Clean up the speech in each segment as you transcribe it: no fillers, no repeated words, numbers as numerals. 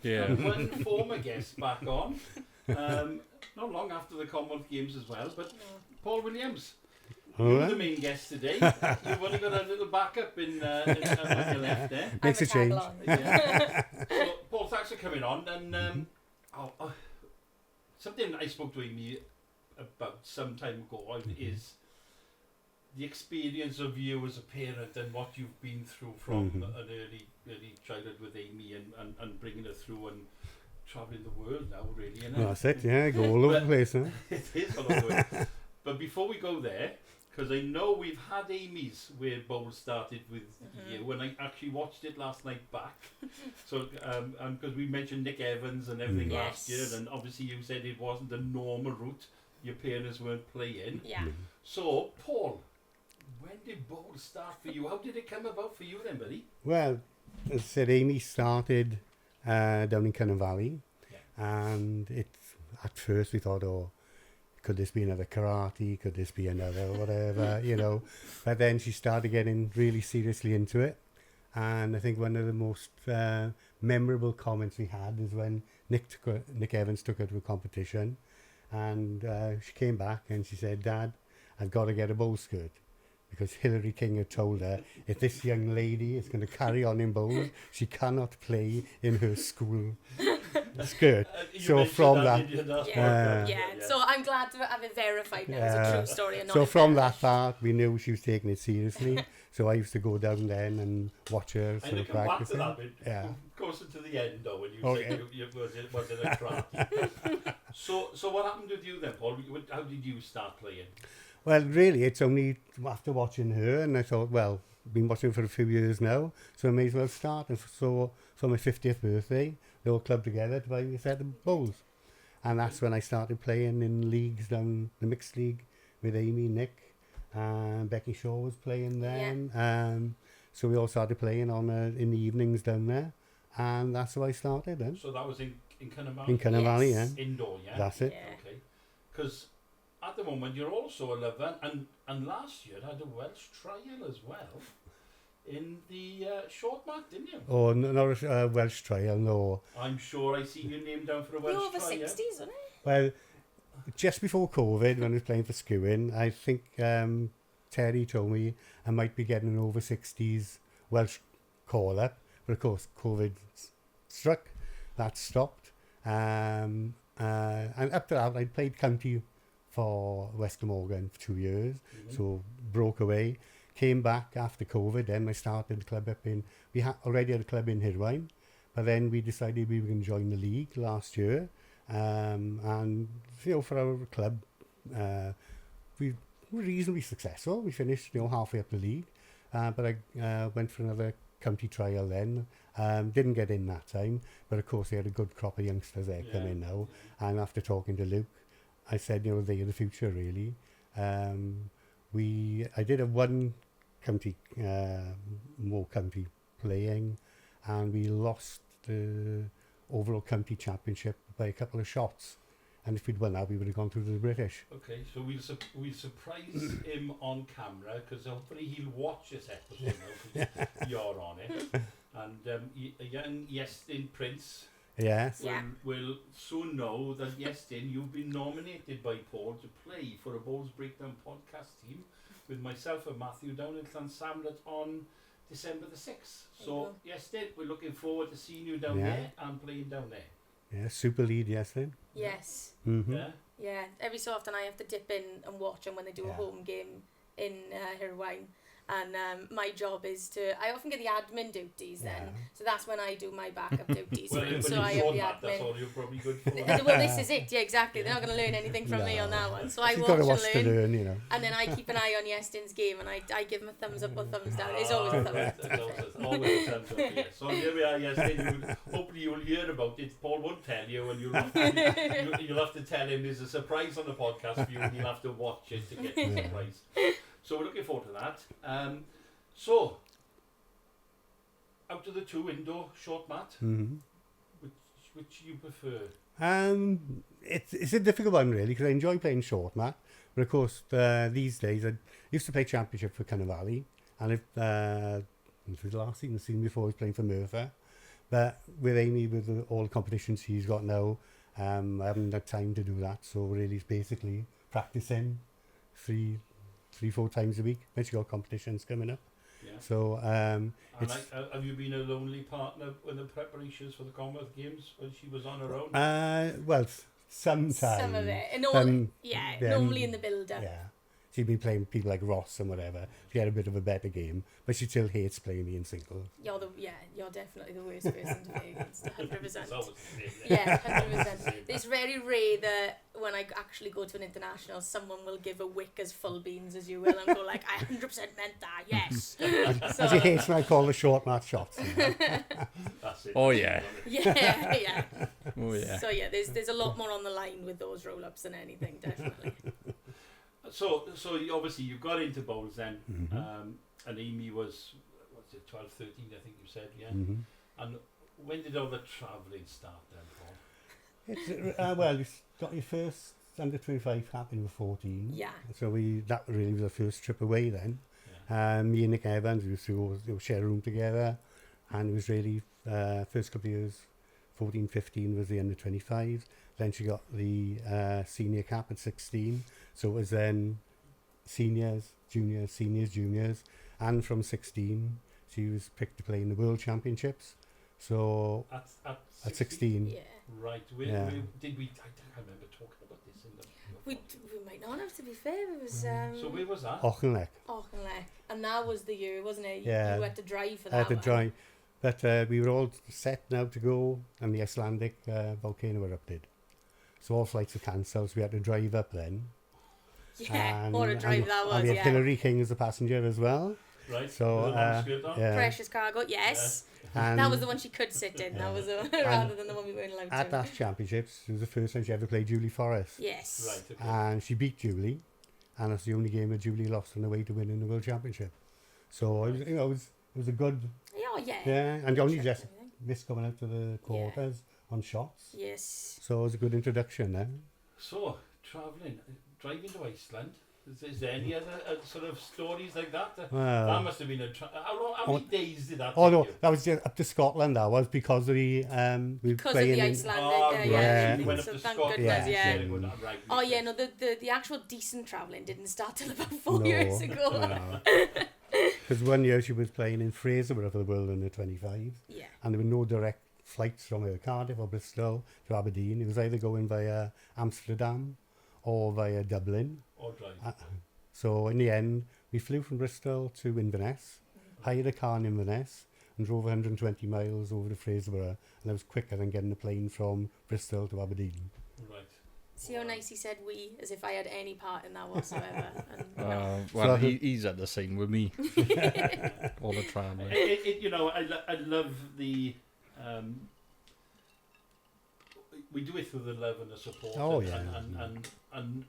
Yeah. One former guest back on, not long after the Commonwealth Games as well, but Paul Williams. You're the main guest today. You've only got a little backup in on your left there. Makes a change. Yeah. So, Paul, thanks for coming on. And something I spoke to Amy about some time ago is the experience of you as a parent and what you've been through from an early childhood with Amy and bringing her through and travelling the world now, really. You know? That's it, yeah, go all over the place. Huh? It is all over the place. But before we go there, because I know we've had Amy's where Bowl started with you, and I actually watched it last night back. So, because we mentioned Nick Evans and everything last year, and obviously you said it wasn't the normal route, your parents weren't playing. Yeah. So, Paul, when did Bowl start for you? How did it come about for you then, buddy? Well, as I said, Amy started down in Cynnon Valley, and at first we thought, oh, could this be another karate? Could this be another whatever, you know? But then she started getting really seriously into it. And I think one of the most memorable comments we had is when Nick Evans took her to a competition. And she came back and she said, Dad, I've got to get a bowl skirt. Because Hilary King had told her, if this young lady is going to carry on in bowls, she cannot play in her school skirt. So from that, so I'm glad to have it verified now. It's a true story. And not so from that part, we knew she was taking it seriously. So I used to go down then and watch her sort of practicing. Back to that bit, closer to the end though, when you said was it a karate? So what happened with you then, Paul? How did you start playing? Well, really, it's only after watching her, and I thought, well, I've been watching her for a few years now, so I may as well start. And so for my 50th birthday, they all clubbed together to buy me a set of bowls. And that's when I started playing in leagues down the mixed league with Amy, Nick, and Becky Shaw was playing then. Yeah. So we all started playing on in the evenings down there, and that's how I started then. So that was in Cynnon Valley? In Cynnon Valley, yeah. Indoor, yeah? That's it. Yeah. Okay. Because at the moment, you're also a lover, and last year had a Welsh trial as well in the short mat, didn't you? Oh, not a Welsh trial, no. I'm sure I seen your name down for a Welsh trial. You're over 60s, wasn't it? Well, just before COVID, when I was playing for Skewin, I think Terry told me I might be getting an over 60s Welsh call-up, but of course COVID struck, that stopped, and up to that I played county for West Glamorgan for 2 years, so broke away, came back after COVID, then I started the club up in, we already had a club in Hirwaun, but then we decided we were going to join the league last year, and you know, for our club, we were reasonably successful. We finished, you know, halfway up the league, but I went for another county trial then, didn't get in that time, but of course they had a good crop of youngsters there coming now, and after talking to Luke, I said, you know, they're the future, really. I did a one county, more county playing, and we lost the overall county championship by a couple of shots. And if we'd won that, we would have gone through to the British. Okay, so we'll surprise him on camera, because hopefully he'll watch this episode now, because you're on it. And a young Iestyn Prince... Yes. Will soon know that Iestyn, you've been nominated by Paul to play for a Bowls Breakdown podcast team with myself and Matthew down at Llansamlet on December the 6th. So, Iestyn, we're looking forward to seeing you down there and playing down there. Yeah, super lead, Iestyn. Yes. Mm-hmm. Yeah, every so often I have to dip in and watch them when they do a home game in Hirwaun. And my job is I often get the admin duties then. So that's when I do my backup duties. Well, so I have the admin. That's all you're probably good for. Well, this is it. Yeah, exactly. They're not going to learn anything from me on that one. So I watch and learn. You know. And then I keep an eye on Iestyn's game, and I give him a thumbs up or thumbs down. It's always a thumbs up. It's always a thumbs up, yeah. So here we are, Iestyn. Hopefully you'll hear about it. Paul won't tell you, and you'll have to tell him there's a surprise on the podcast for you, and you'll have to watch it to get the surprise. So we're looking forward to that. So, out of the two, indoor, short mat, which you prefer? It's a difficult one, really, because I enjoy playing short mat. But of course, these days, I used to play championship for Cynnon Valley, and it was the last season before I was playing for Merthyr. But with Amy, with all the competitions she's got now, I haven't had time to do that. So really, it's basically practicing 4 times a week when she got competitions coming up. Yeah. So And it's have you been a lonely partner with the preparations for the Commonwealth Games when she was on her own? well, sometimes. Some of it. And all, yeah, normally in the build-up. Yeah. She'd been playing people like Ross and whatever. She had a bit of a better game, but she still hates playing me in singles. You're definitely the worst person to play against, 100%. It's always the same. Yeah, 100%. It's very rare that when I actually go to an international, someone will give a wick as full beans as you will and go like, I 100% meant that, yes. As she hates when I call the short match shots. That's it. Oh, yeah. Yeah. Oh, yeah. So yeah, there's a lot more on the line with those roll-ups than anything, definitely. So obviously you got into bowls then, Mm-hmm. and Amy was, what's it, 12, 13, I think you said, yeah? Mm-hmm. And when did all the travelling start then, Paul? It's, well, you got your first under 25 cap when you were 14. Yeah. So that really was the first trip away then. Yeah. Me and Nick Evans, we used to go, share a room together, and it was really, first couple of years, 14, 15 was the under 25s. Then she got the senior cap at 16. So it was then seniors, juniors, seniors, juniors. And from 16, she was picked to play in the World Championships. So at 16. Yeah. Right. I remember talking about this in the... We might not have, to be fair. It was... So where was that? Auchinleck. And that was the year, wasn't it? Yeah. You had to drive for that I had to one. drive. But we were all set now to go, and the Icelandic volcano erupted. So all flights were cancelled, so we had to drive up then. Yeah, what a drive that was, and we had yeah. Hillary King as a passenger as well. Right. So, With a long skirt on? yeah. Precious cargo, yes. And That was the one she could sit in. That was the one, rather than the one we weren't allowed at to. that championships, it was the first time she ever played Julie Forrest. Yes. Right, okay. And she beat Julie, and that's the only game that Julie lost on the way to winning the World Championship. So it was a good, Oh, yeah. yeah, and only Check just everything. missed coming out to the quarters on shots. Yes. So it was a good introduction then. So, driving to Iceland, is there any other sort of stories like that? That must have been how many days did that Oh take no, you? that was just up to Scotland. That was because of the we were Because of playing the in. Icelandic, Yeah. You went up So to thank Scotland. goodness, Yeah. yeah. Right, Oh yeah, no, the actual decent travelling didn't start till about 4 No, years ago. Because one year she was playing in Fraserburgh for the World Under 25s, Yeah. and there were no direct flights from Cardiff or Bristol to Aberdeen. It was either going via Amsterdam or via Dublin. Or drive. So in the end, we flew from Bristol to Inverness, hired a car in Inverness, and drove 120 miles over to Fraserburgh, and that was quicker than getting a plane from Bristol to Aberdeen. Right. See how nice he said we, as if I had any part in that whatsoever. And Well, So he's at the same with me. All the travelling. I love the. We do it through the love and the support. Oh, and, yeah. And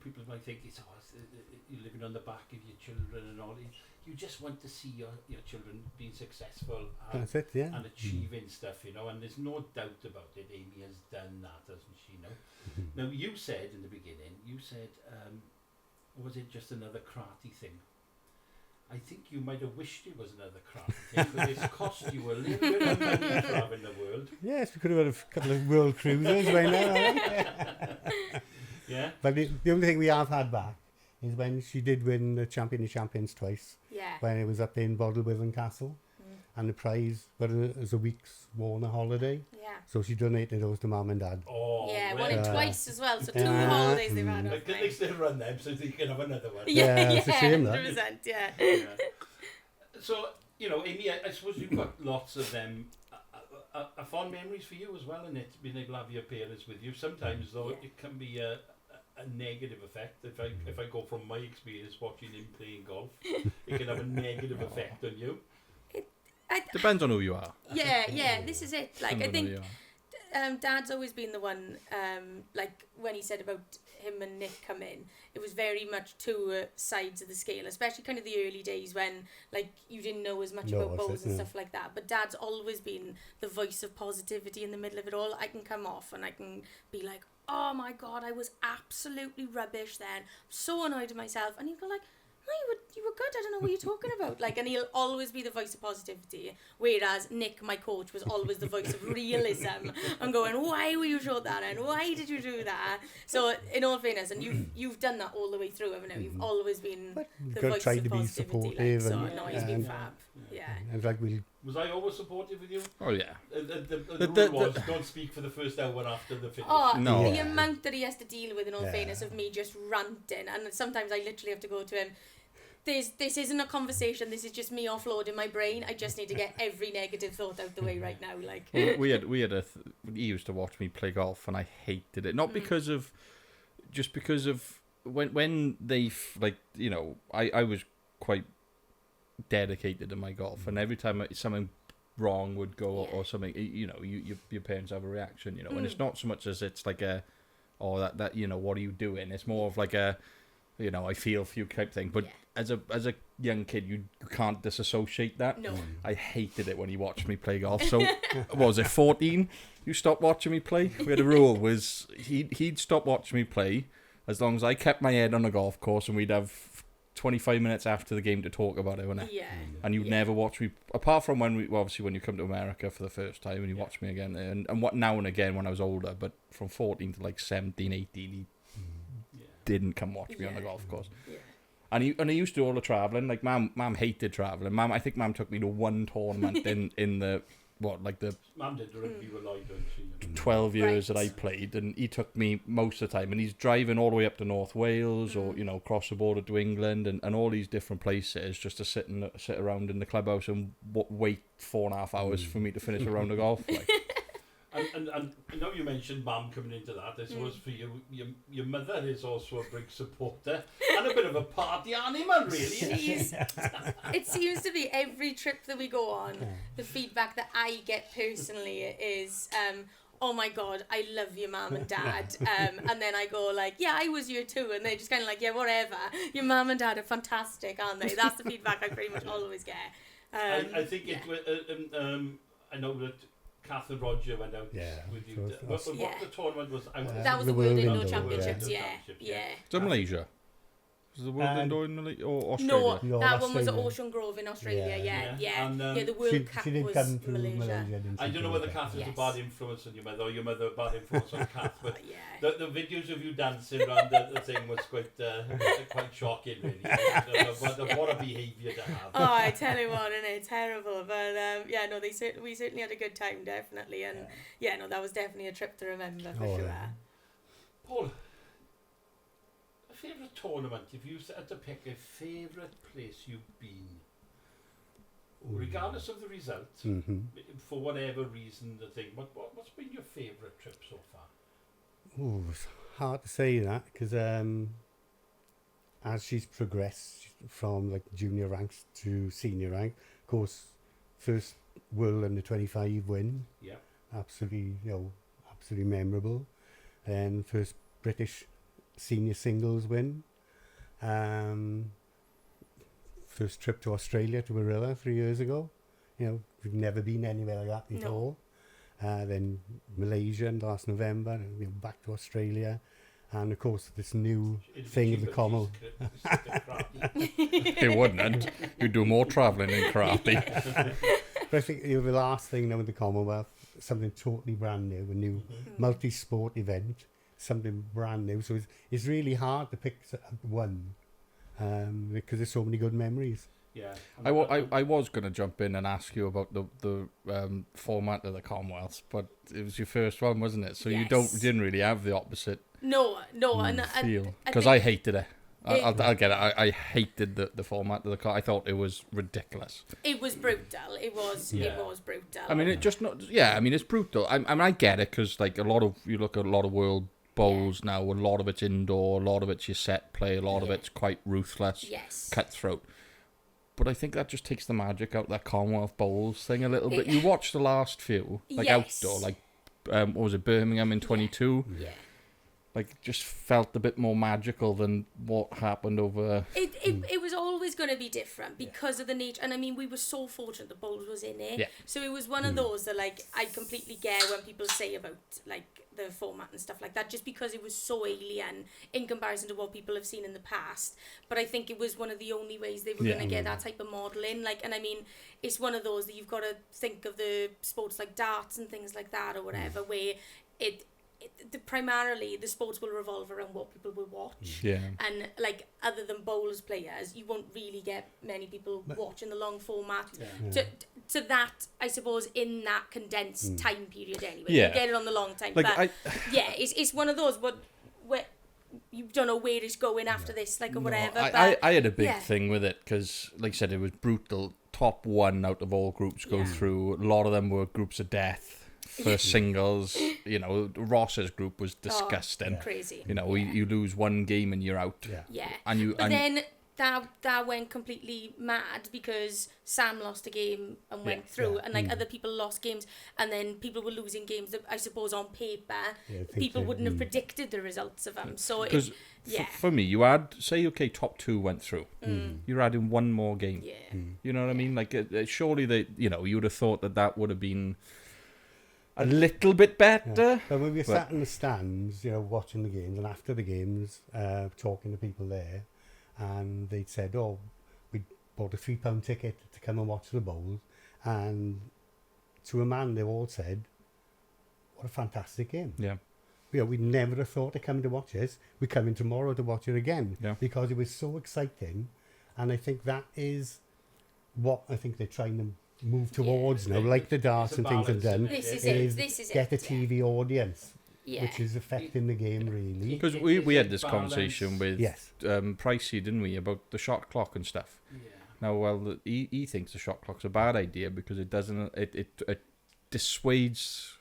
people might think you're living on the back of your children and all. You just want to see your children being successful That's it, yeah. and achieving stuff, and there's no doubt about it. Amy has done that, hasn't she? Now, you said in the beginning, was it just another karate thing? I think you might have wished it was another karate thing, but it's cost you a little bit of money traveling the world. Yes, we could have had a couple of world cruisers right now. Yeah. But the only thing we have had back is when she did win the Champion of Champions twice, yeah. when it was up in Bodelwyddan Castle, and the prize was a week's Warner holiday. Yeah. So she donated those to Mum and Dad. Oh, Yeah, well, won it twice as well, so 2 Yeah. holidays they've had off. Like, at least they run them so they can have another one. Yeah, it's a shame, that. 100%, yeah. Yeah. So, Amy, I suppose you've got lots of them. Are fond memories for you as well, in it being able to have your parents with you. Sometimes, though, Yeah. it can be a negative effect. If I go from my experience watching him playing golf, it can have a negative effect on you. Depends on who you are. Yeah, this is it. Like, I Depends on think who you are. Dad's always been the one, like, when he said about him and Nick come in, it was very much two sides of the scale, especially kind of the early days when, like, you didn't know as much about bows and stuff like that. But Dad's always been the voice of positivity in the middle of it all. I can come off and I can be like, oh my God, I was absolutely rubbish then. I'm so annoyed at myself. And he'd go like, you were good, I don't know what you're talking about. Like, and he'll always be the voice of positivity, whereas Nick, my coach, was always the voice of realism and going, why were you showed that and why did you do that? So in all fairness, and you've done that all the way through, haven't you? You've always been the voice try of to be positivity. supportive, Like, so and no, he's been fab. Yeah. And like Was I always supportive with you? Oh yeah. The rule was don't speak for the first hour after the finish. Oh, No. the amount that he has to deal with, in all fairness, of me just ranting, and sometimes I literally have to go to him. This isn't a conversation. This is just me offloading my brain. I just need to get every negative thought out the way right now. Like we had he used to watch me play golf, and I hated it. Not because of, just because of when they like, you know, I was quite dedicated to my golf, and every time something wrong would go or something, you know, your parents have a reaction, you know, and it's not so much as it's like a, oh that you know, what are you doing? It's more of like a, you know, I feel for you type thing. But as a young kid, you can't disassociate that. No. I hated it when he watched me play golf. So what was it, 14? You stopped watching me play? We had a rule was he'd stop watching me play as long as I kept my head on the golf course, and we'd have 25 minutes after the game to talk about it, wouldn't it? Yeah. And you'd never watch me, apart from when obviously when you come to America for the first time and you watch me again, and what now and again when I was older, but from 14 to like 17, 18, he didn't come watch me on the golf course. Yeah. And he used to do all the travelling. Like, Mum hated travelling. I think Mum took me to one tournament in the, Mum did the rugby with Lloyd, didn't she? 12 years that I played, and he took me most of the time. And he's driving all the way up to North Wales or, you know, across the border to England and all these different places just to sit around in the clubhouse and wait 4.5 hours for me to finish a round of golf. Like. And I know you mentioned Mum coming into that. I suppose for you, your mother is also a big supporter and a bit of a party animal, really. It seems to be every trip that we go on, the feedback that I get personally is, oh my God, I love your mum and dad. And then I go like, yeah, I was here too. And they're just kind of like, yeah, whatever. Your mum and dad are fantastic, aren't they? That's the feedback I pretty much always get. I think I know that Kath and Roger went out with you. What the tournament was out? That was the World Indoor Championships, yeah. Is that Malaysia? Was the World Indoor in Malaysia or Australia? No, that one was at Ocean Grove in Australia, And, the World Cup was Malaysia. I don't know whether Kath was a bad influence on your mother or your mother a bad influence on Kath, but the videos of you dancing around the thing was quite shocking, really. What a behaviour to have. Oh, I tell you what, isn't it? Terrible. But we certainly had a good time, definitely. And that was definitely a trip to remember for sure. Paul, a favourite tournament, if you had to pick a favourite place you've been, regardless of the result, for whatever reason, what's been your favourite trip so far? Oh, it's hard to say that because as she's progressed from like junior ranks to senior rank, of course, first World Under 25 win, absolutely memorable, and first British senior singles win, first trip to Australia to Barilla 3 years ago. You know, we've never been anywhere like that before. Then Malaysia last November, and back to Australia, and of course this new thing of the Commonwealth. It wouldn't. You'd do more travelling in karate. But I think the last thing now with the Commonwealth, something totally brand new, a new multi-sport event, something brand new. So it's really hard to pick one because there's so many good memories. Yeah, I was going to jump in and ask you about the format of the Commonwealth, but it was your first one, wasn't it? So you didn't really have the opposite feel, because I hated it. I'll get it. I hated the format of the car. I thought it was ridiculous. It was brutal. It was brutal. I mean, it's brutal. I get it because like you look at a lot of world bowls now. A lot of it's indoor. A lot of it's your set play. A lot of it's quite ruthless, cutthroat. But I think that just takes the magic out of that Commonwealth Bowls thing a little bit. You watch the last few, like outdoor, like what was it, Birmingham in 22? Yeah. like just felt a bit more magical than what happened over. It was always going to be different because of the nature, and I mean we were so fortunate the Bowls was in it, Yeah. so it was one of those that like I completely get when people say about like the format and stuff like that, just because it was so alien in comparison to what people have seen in the past. But I think it was one of the only ways they were going to get that type of modelling. Like, and I mean, it's one of those that you've got to think of the sports like darts and things like that or whatever, where primarily the sports will revolve around what people will watch. Yeah. And like other than bowls players, you won't really get many people watching the long format. To that, I suppose, in that condensed time period anyway. Yeah. You get it on the long time. Like but it's one of those, but where you don't know where it's going after this, like or whatever. I had a big thing with it because, like I said, it was brutal. Top one out of all groups go through. A lot of them were groups of death. For singles, you know, Ross's group was disgusting. Crazy. You know, you lose one game and you're out. Yeah. And then that went completely mad because Sam lost a game and went through, and like other people lost games, and then people were losing games that I suppose on paper people wouldn't have predicted the results of them. So because for me, you had say top two went through, you're adding one more game. Yeah. You know what I mean? Like surely you would have thought that would have been a little bit better. Yeah. But when we sat in the stands, watching the games, and after the games, talking to people there, and they'd said, we bought a £3 ticket to come and watch the Bowls, and to a man, they all said, what a fantastic game. Yeah. We never have thought of coming to watch this. We're coming tomorrow to watch it again. Yeah. Because it was so exciting, and I think that is what I think they're trying to move towards now, like the darts and things have done. This is get a TV audience, which is affecting the game really. Because we had this conversation with Pricey, didn't we, about the shot clock and stuff. Yeah. Now, he thinks the shot clock's a bad idea because it doesn't it dissuades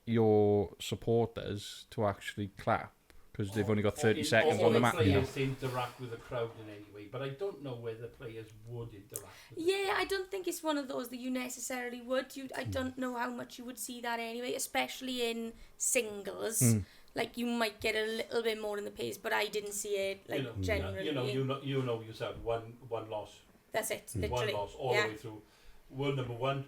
your supporters to actually clap. Because they've only got 30 seconds on the map. Players interact with the crowd in any way, but I don't know whether players would interact with I don't think it's one of those that you necessarily would. I don't know how much you would see that anyway, especially in singles. Like, you might get a little bit more in the pace, but I didn't see it, generally. You know yourself, one loss. That's it, literally. One loss all the way through. World number one.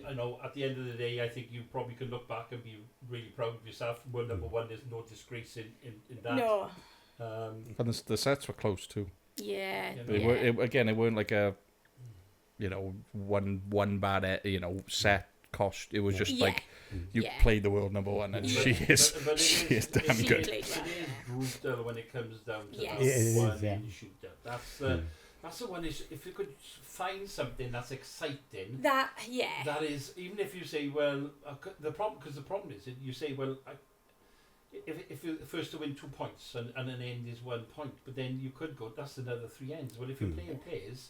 I know at the end of the day, I think you probably can look back and be really proud of yourself. World number one, there's no disgrace in that. No. And the sets were close too. Yeah. It weren't like a, one bad, set cost. It was just like you played the world number one, and she is damn good. It is brutal when it comes down to that one shooter. That's the one. If you could find something that's exciting, that is, even if you say, well, the problem is that you say, well, if you're first to win 2 points and an end is 1 point, but then you could go, that's another 3 ends. Well, if you're playing pairs,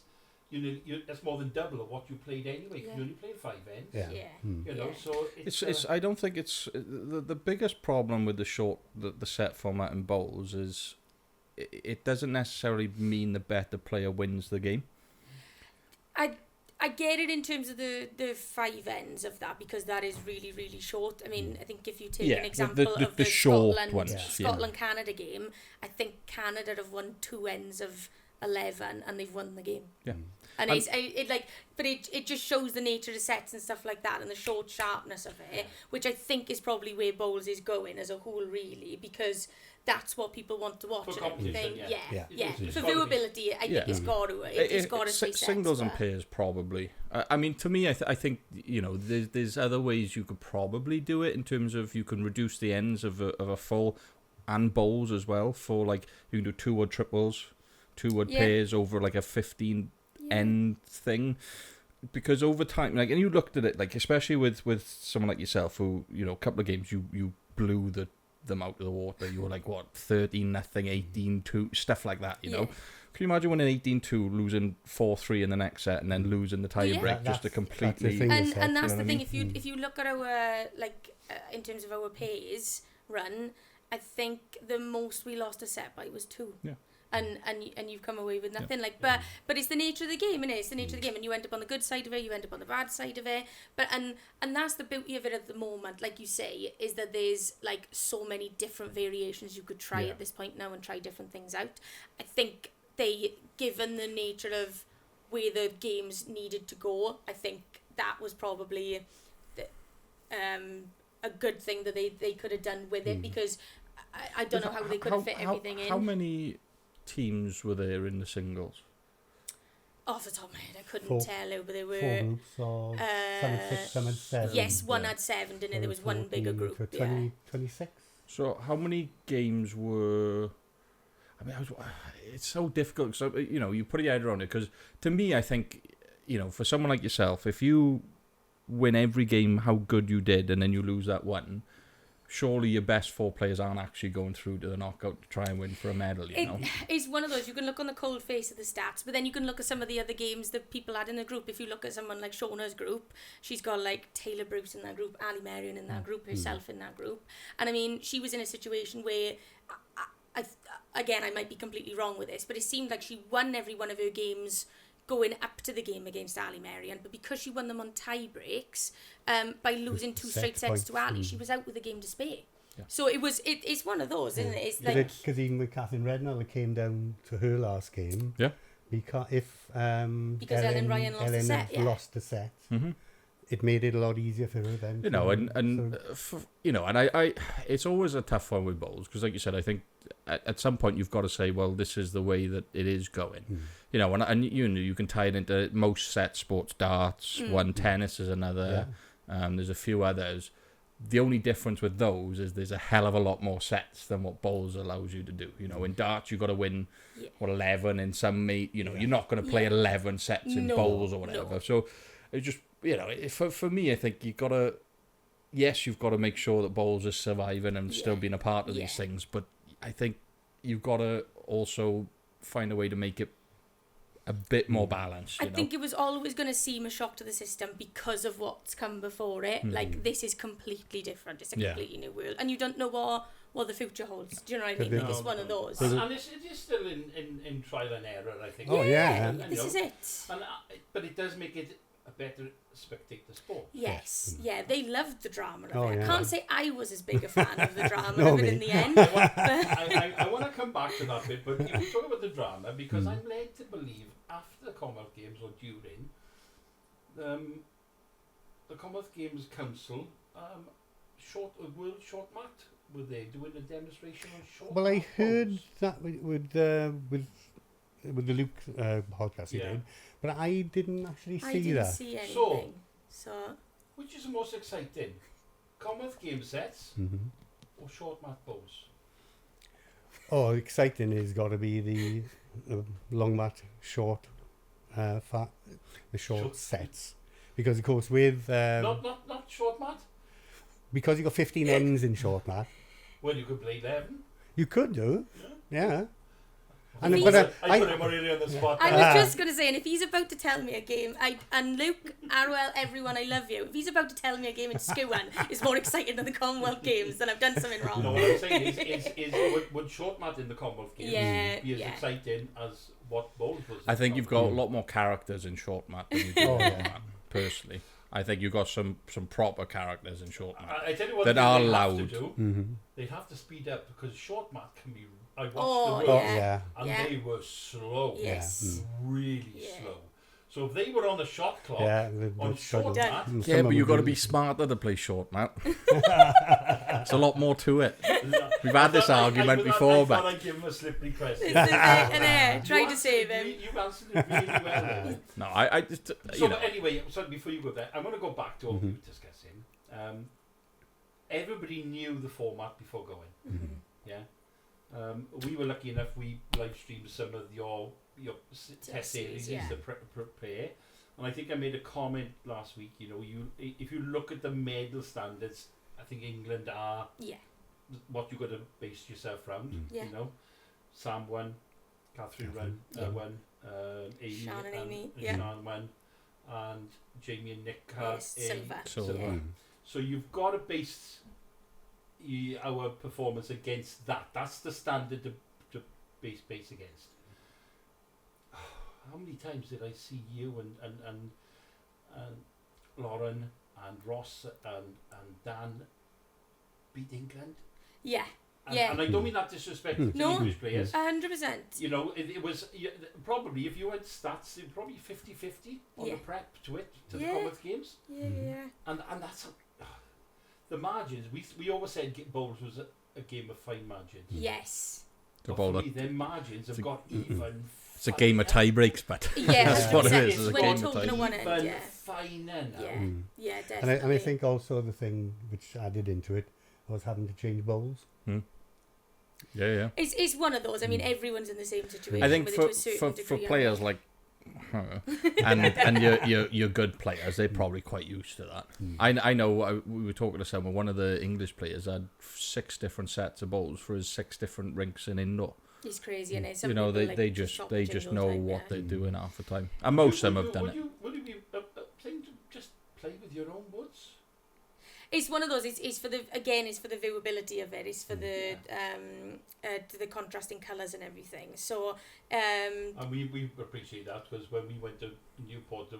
that's more than double of what you played anyway. You only played 5 ends. So it's I don't think it's the biggest problem with the set format in bowls is. It doesn't necessarily mean the better player wins the game. I get it in terms of the 5 ends of that, because that is really, really short. I mean, I think if you take an example of the Scotland-Canada game, I think Canada have won 2 ends of 11 and they've won the game. Yeah. And it just shows the nature of the sets and stuff like that, and the short sharpness of it, which I think is probably where bowls is going as a whole, really, because that's what people want to watch. For competition, For viewability, I think it's got to stay singles and pairs probably. I mean, to me, I think there's other ways you could probably do it in terms of you can reduce the ends of a full and bowls as well. For like you can do 2-word triples, 2-word pairs over like a 15 end thing. Because over time, like, and you looked at it, like, especially with someone like yourself who, a couple of games you blew them out of the water. You were like, what, 13-0, 18-2, stuff like that, you know? Can you imagine winning 18-2, losing 4-3 in the next set, and then losing the tie-break just to completely... And that's the thing, if you look at our, in terms of our pays run, I think the most we lost a set by was 2. Yeah. and you've come away with nothing. Like, but it's the nature of the game, innit? It's the nature of the game, and you end up on the good side of it, you end up on the bad side of it. But and that's the beauty of it at the moment, like you say, is that there's like so many different variations you could try at this point now and try different things out. I think given the nature of where the games needed to go, I think that was probably a good thing that they could have done with it, because I don't know how they could have fit everything in. How many teams were there in the singles? Off the top of my head, I couldn't tell you, but there were 4 groups of some had 6, some had 7. Yes, one had 7, didn't it? There was one bigger group. 26. So how many games were... I mean, it's so difficult. So, you know, you put your head around it, because to me, I think, you know, for someone like yourself, if you win every game how good you did and then you lose that one, surely your best 4 players aren't actually going through to the knockout to try and win for a medal, you know? It's one of those, you can look on the cold face of the stats, but then you can look at some of the other games that people had in the group. If you look at someone like Shauna's group, she's got like Taylor Bruce in that group, Ali Marion in that group, herself in that group. And I mean, she was in a situation where, again, I might be completely wrong with this, but it seemed like she won every one of her games going up to the game against Ali Marion, but because she won them on tie breaks, by losing 2 straight sets to Ali, she was out with a game to spare. Yeah. So it's one of those, isn't it? It's like, because even with Catherine Redknapp, it came down to her last game. Yeah. Because Ellen Ryan lost the set, it made it a lot easier for her then. You know, and I it's always a tough one with bowls, because like you said, I think at some point you've got to say, well, this is the way that it is going. You know, and you can tie it into most set sports, darts, one, tennis is another. Yeah. There's a few others. The only difference with those is there's a hell of a lot more sets than what bowls allows you to do. You know, in darts you've got to win 11 in some meet. You know, you're not going to play 11 sets in bowls or whatever. So it just, you know, for me, I think you've got to make sure that bowls is surviving and still being a part of these things. But I think you've got to also find a way to make it a bit more balanced. I think it was always going to seem a shock to the system because of what's come before it. Like, this is completely different. It's a completely new world. And you don't know what the future holds. Do you know what I mean? Like, it's one of those. And it is still in trial and error, I think. Oh, yeah. And, this is it. But it does make it a better spectator sport. Yes. Yeah, they loved the drama of it. I can't say I was as big a fan of the drama of it in the end. I want to come back to that bit, but you talk about the drama, because I'm led to believe after the Commonwealth Games or during, the Commonwealth Games Council, World Short Mat, were they doing a demonstration on short mat? Well, I heard that with the Luke podcast he did, but I didn't actually see that. I didn't see anything. So, which is the most exciting? Commonwealth Games sets or short mat bows? Oh, exciting has got to be the long mat short, the short sets, because of course with not short mat. Because you got 15 ends in short mat. Well, you could play 11. You could do, yeah. I put him really on the spot. I was just going to say, and if he's about to tell me a game, and Luke, Arwell, everyone, I love you. If he's about to tell me a game in Skewan is more exciting than the Commonwealth Games, then I've done something wrong. No, what I'm saying is would short mat in the Commonwealth Games be as exciting as what bowls was? I think you've got a lot more characters in short mat than you do in long mat, personally. I think you've got some proper characters in short mat I tell you what that are loud. They'd have to speed up, because short mat can be... I watched the World, and they were slow. Yes. Really slow. So if they were on the shot clock, on short mat... Yeah, but you've got to be smarter to play short mat. There's a lot more to it. We've had this argument before, but... I give him a slippery question. Trying to save him. You've answered it really well. No, I just... Anyway, so before you go there, I'm going to go back to what we were discussing. Everybody knew the format before going. Yeah. We were lucky enough, we live streamed some of your test series to prepare, and I think I made a comment last week. You know, if you look at the medal standards, I think England are what you got to base yourself around. You know, Sam won, Catherine won, Amy Sean and Amy, Sean won, and Jamie and Nick had silver. So you've got to base our performance against that. That's the standard to base against. How many times did I see you and Lauren and Ross and Dan beat England? Yeah. And, Yeah. and I don't mean that disrespectful to No. English players. 100%. You know, it was probably, if you had stats, it probably 50-50 on Yeah. the prep to the Yeah. Commonwealth Games. Yeah. And that's the margins. We always said bowls was a game of fine margins. Yes. The But ball for that- me, their margins have got even. It's a game of tie breaks, but Yeah, that's what it 100%. is. It's a When game you're of talking tie. at one end, Even yeah. finer now. Yeah. Mm. Yeah, And definitely. I think also the thing which added into it was having to change bowls. Yeah. It's one of those. I mean, everyone's in the same situation. I think with it for to a certain for degree, players aren't like and your good players, they're probably quite used to that. I know. We were talking to someone. One of the English players had 6 different sets of bowls for his 6 different rinks in indoor. It's crazy, and some You know, people, they like, just chop they and just change all know the time, what yeah. they're doing half the time, and most of them have done it. Would you be saying to just play with your own woods? It's one of those. It's for the it's for the viewability of it. It's for the contrasting colours and everything. So And we appreciate that, because when we went to Newport to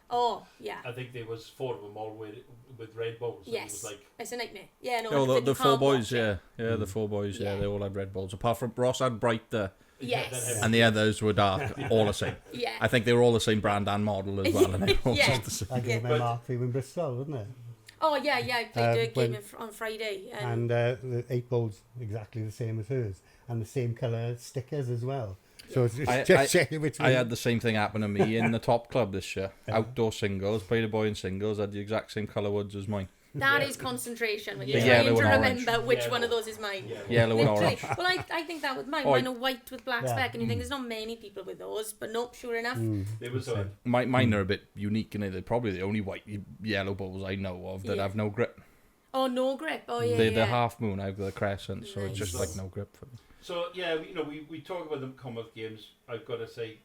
I think there was 4 of them all with red bowls. And Yes. it was like, it's a nightmare. Yeah, no. Oh, you the 4 can't boys, watch it. the 4 boys, Yeah. they all had red balls. Apart from Ross had brighter, Yes. and the others were dark, all the same. Yeah. I think they were all the same brand and model as well, and they were all Yeah. just the same. I gave Yeah. my mark for you in Bristol, wasn't it? Oh yeah. I played a game when- on Friday. And the 8 bowls exactly the same as hers, and the same colour stickers as well. So it's just checking which one. I had the same thing happen to me in the top club this year. Outdoor singles, played a boy in singles, had the exact same colour woods as mine. That is concentration when The you're trying yellow to and orange. remember which Yellow. one of those is mine. Yellow and Literally. orange. Well, I think that was mine. Oh, Mine are white with black Yeah. speck, and you think there's not many people with those, but nope, sure enough. there was a... Mine are a bit unique, and they're probably the only white yellow bowls I know of that Yeah. have no grip. Oh, no grip. Oh yeah. They're yeah. the half moon out of the crescent, so it's just Nice. like no grip for me. So, yeah, we talk about the Commonwealth Games. I've got to say,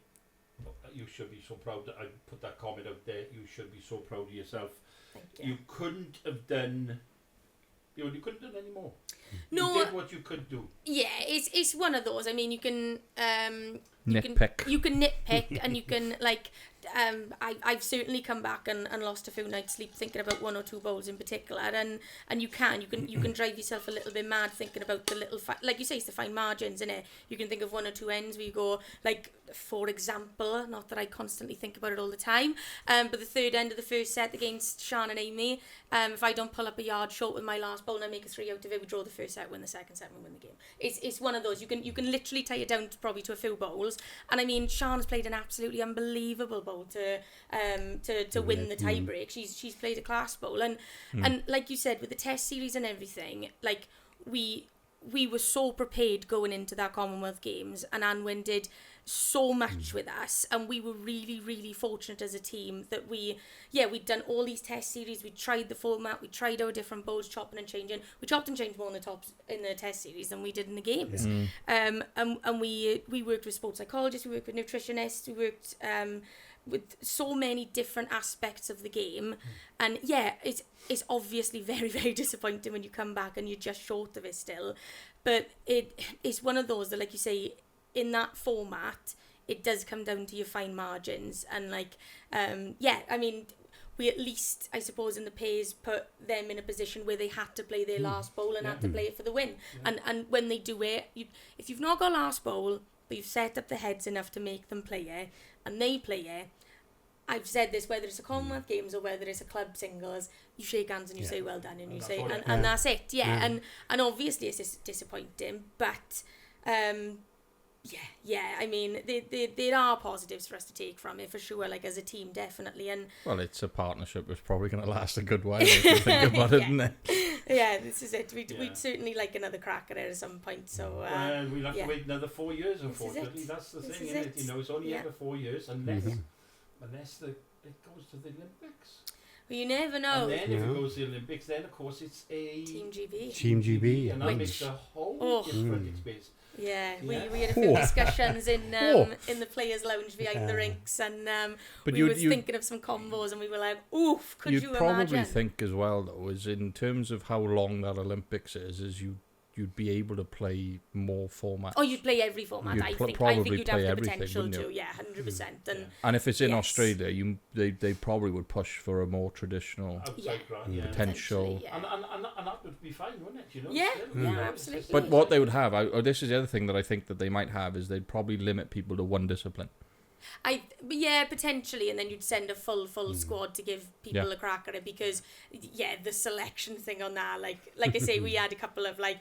you should be so proud. I put that comment out there. You should be so proud of yourself. Thank you. You couldn't have done... You couldn't have done any more. No. You did what you could do. Yeah, it's one of those. I mean, you can Nitpick. You can nitpick, and you can I've certainly come back and lost a few nights sleep thinking about 1 or 2 bowls in particular, and you can drive yourself a little bit mad thinking about the little like you say, it's the fine margins, innit? You can think of 1 or 2 ends where you go, like, for example, not that I constantly think about it all the time, but the third end of the first set against Sian and Amy, if I don't pull up a yard short with my last bowl and I make a 3 out of it, we draw the first set, win the second set, we win the game. It's one of those, you can literally tie it down to probably to a few bowls, and I mean, Sian's played an absolutely unbelievable bowl to win the tie break. She's played a class bowl, and like you said, with the test series and everything, like we were so prepared going into that Commonwealth Games, and Anwen did so much with us, and we were really, really fortunate as a team that we'd done all these test series, we tried the format, we tried our different bowls, chopping and changing. We chopped and changed more in the test series than we did in the games. And we worked with sports psychologists, we worked with nutritionists, we worked with so many different aspects of the game, and it's obviously very, very disappointing when you come back and you're just short of it still, but it's one of those that, like you say, in that format, it does come down to your fine margins, and I mean, we at least, I suppose, in the pairs put them in a position where they had to play their last bowl and had to play it for the win. And when they do it, if you've not got last bowl, but you've set up the heads enough to make them play it, and they play it, I've said this, whether it's a Commonwealth Games or whether it's a club singles, you shake hands and you say well done, and you say, and that's it, and obviously it's disappointing, but I mean, there are positives for us to take from it, for sure, like as a team, definitely. And well, it's a partnership that's probably going to last a good while if you think about it, isn't it? Yeah, this is it. We'd certainly like another crack at it at some point. So we'll have to wait another 4 years, unfortunately. That's the This thing, is isn't it. it? It's only Yeah. ever 4 years, unless it goes to the Olympics. well, you never know. And then if it goes to the Olympics, then of course it's a Team GB. Team GB. and that makes a whole different experience. Yeah, Yeah. we had a few discussions in the players' lounge behind the rinks, and But we were thinking of some combos, and we were like, "Oof, could You'd you probably imagine?" think as well, though, is in terms of how long that Olympics is you you'd be able to play more formats. Oh, you'd play every format. You'd I think probably you'd play have the everything, potential wouldn't you? to. Yeah, 100%. And And if it's in Yes. Australia, they probably would push for a more traditional outside ground, yeah. potential. yeah. And that would be fine, wouldn't it? You know, Yeah, still, yeah, you know, absolutely. it's just- But what they would have, this is the other thing that I think that they might have, is they'd probably limit people to one discipline. Yeah, potentially, and then you'd send a full squad to give people a crack at it, because the selection thing on that, like I say, we had a couple of like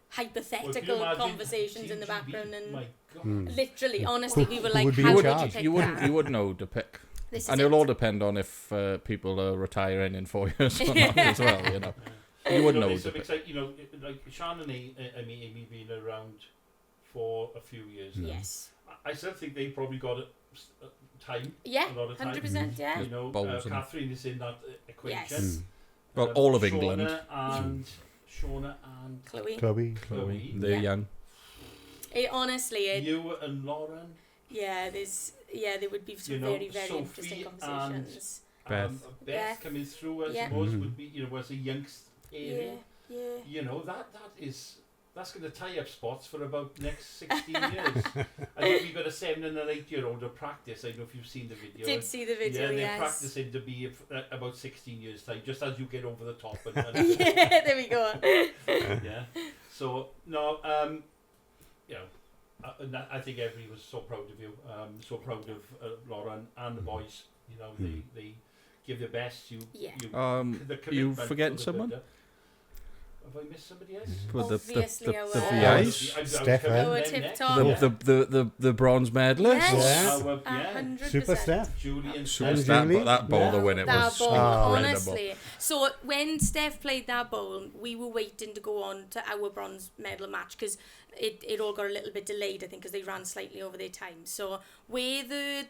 hypothetical conversations in the background, and my God. literally, honestly, we were Who like, would be how in would you charge? pick You that? wouldn't know to pick. This is And it. it'll all depend on if people are retiring in 4 years or not as well, you know. You wouldn't know There's to some pick. exciting, you know, like Sean and Amy been around for a few years now. Yes. I still think they probably got time. Yeah, A lot of time. 100%. Yeah. You know, Bowls and- Catherine is in that equation. Yes. Well, all of Shauna England. Shauna and Chloe. Chloe. They're Yeah. young. Honestly, You and Lauren. there would be some You know, very, very Sophie interesting conversations. Beth. Beth coming through, I Yeah. suppose, would be, you know, as a youngster area. Yeah. You know, that's going to tie up spots for about next 16 years. I think we've got a 7 and an 8-year-old to practice. I don't know if you've seen the video. Did see the video, Yeah, they're yes. practicing to be about 16 years time, just as you get over the top. And Yeah, there we go. yeah. So no, you know, I think everybody was so proud of you. So proud of Lauren and the boys. You know, they give their best. You Yeah. the You commitment forgetting to the someone? build-up. Have I missed somebody else? With Obviously, the our- VIs. Stefan. Our tip top. The bronze medalist. Yes. Yeah. 100%. Super Steph. Julie and Super Steph. Steph, Julie? but that bowl to win it That was bowl, incredible. honestly. So when Steph played that bowl, we were waiting to go on to our bronze medal match, because it all got a little bit delayed, I think, because they ran slightly over their time. So where the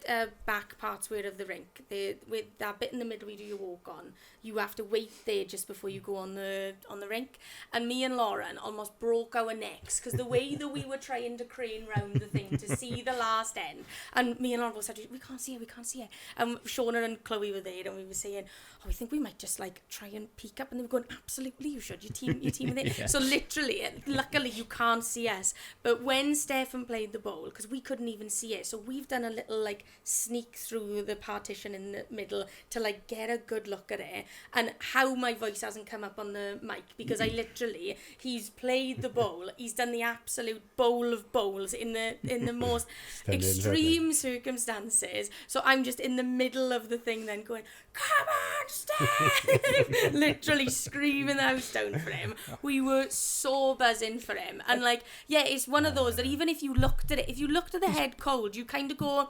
back parts were of the rink, with that bit in the middle where you do your walk on, you have to wait there just before you go on the rink. And me and Lauren almost broke our necks, because the way that we were trying to crane round the thing to see the last end, and me and Lauren both said, we can't see it. And Shauna and Chloe were there, and we were saying, we think we might just like try and peek up, and they were going, absolutely you should, your team with it. Yeah. So literally, luckily you can't see us, but when Stefan played the bowl, because we couldn't even see it, so we've done a little like sneak through the partition in the middle to like get a good look at it, and how my voice hasn't come up on the mic, because I literally, he's played the bowl, he's done the absolute bowl of bowls in the most extreme circumstances, so I'm just in the middle of the thing then going, come on Steph, literally screaming the house down for him. We were so buzzing for him, and like, yeah, it's one of those that even if you looked at the head cold, you kind of go,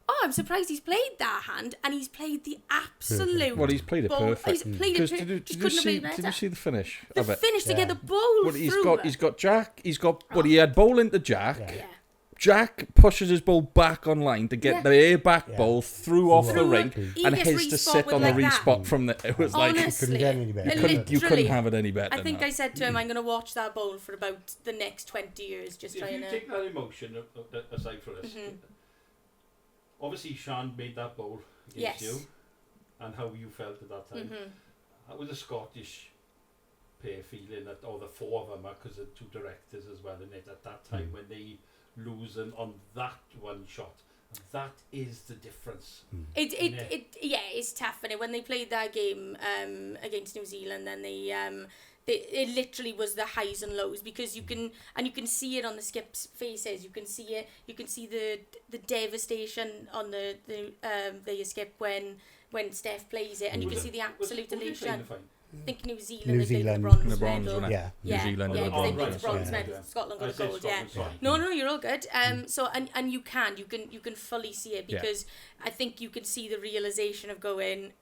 oh, I'm surprised he's played that hand, and he's played the absolute Well, he's played it bowl. perfect. He's played it Because perfect. did you see the finish The of it? finish to get the bowl Well, through. he's got Jack. He had bowl into Jack. Yeah. Yeah. Jack pushes his ball back on line to get Yeah. the air back Yeah. ball through off the Through rink, he and gets his to respot sit with on the like that. respot from the. It was like Honestly, couldn't get any better. you couldn't literally, have it any better. I think than I said to him, I'm going to watch that bowl for about the next 20 years, just If trying you to... take that emotion aside for us, obviously Sean made that bowl against Yes. you, and how you felt at that time. That was a Scottish pair feeling, that, or the four of them, because the two directors as well in it at that time, when they lose on that one shot. That is the difference. It's tough, and when they played that game against New Zealand, then it literally was the highs and lows, because you can see it on the skips' faces. You can see the devastation on the skip when Steph plays it, and you can see the absolute elation. I think New Zealand they played the bronze medal. wasn't it? Yeah. New Zealand. Yeah, were because they bronze, played the that's bronze right. medal. Scotland got I the said gold. Yeah. Scotland, sorry. No, you're all good. So and you can fully see it, because I think you can see the realization of going,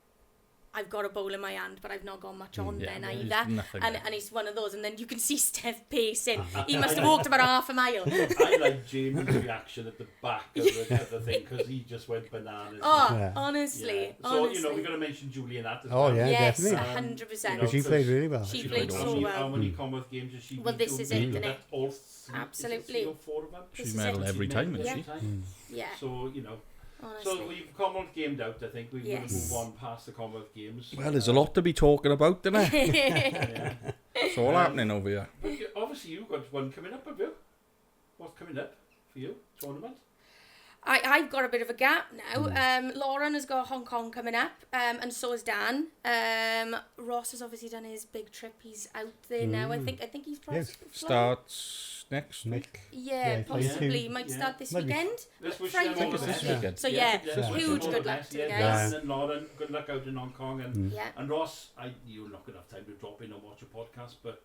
I've got a bowl in my hand, but I've not got much on Yeah, then there's either. nothing And there. it's one of those, and then you can see Steph pacing. He must have walked about half a mile. I like Jamie's reaction at the back of the thing, because he just went bananas. Oh, Yeah. honestly, Yeah. So, honestly. you know, we've got to mention Julie in that as Oh, well. yeah, Yes, definitely. 100%. Because she played really well. She She played how so many- well. How many Commonwealth games has she Well, been this to? is it, Maybe isn't that it? all three- is it Absolutely. 3 or 4 of them? This She's is medal it. every She time, medal isn't every she? time. Yeah, So, you know. honestly. So we've Commonwealth gamed out, I think. We're going to Yes. move on past the Commonwealth games. Well, there's a lot to be talking about, isn't there? Yeah. It's all happening over here. But obviously you've got one coming up, have you? What's coming up for you? Tournament? I've got a bit of a gap now. Lauren has got Hong Kong coming up, and so has Dan. Ross has obviously done his big trip. He's out there now. I think he's probably Starts next week. Yeah, possibly. Might start this weekend. Friday. This weekend. So huge good luck to you guys. And Lauren, good luck out in Hong Kong. And Ross, you'll not gonna have time to drop in and watch a podcast, but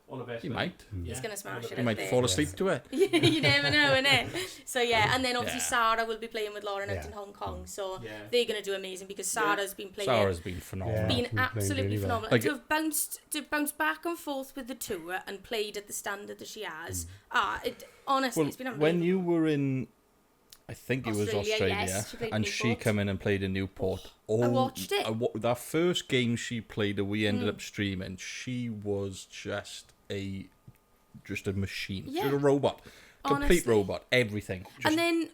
all the best. He might. He's going to smash it. He might fall asleep to it. You never know, innit? So and then obviously Sarah will be playing with Lauren out in Hong Kong. So they're going to do amazing because Sarah's been playing. Sarah's been phenomenal. Been absolutely phenomenal. Like, and to bounce back and forth with the tour and played at the standard that she has. Honestly, it's been unbelievable. When you were in, I think it was Australia, yes, she came in and played in Newport. I watched it. That first game she played that we ended up streaming, she was just a machine. She's a robot. Complete robot. Everything. And then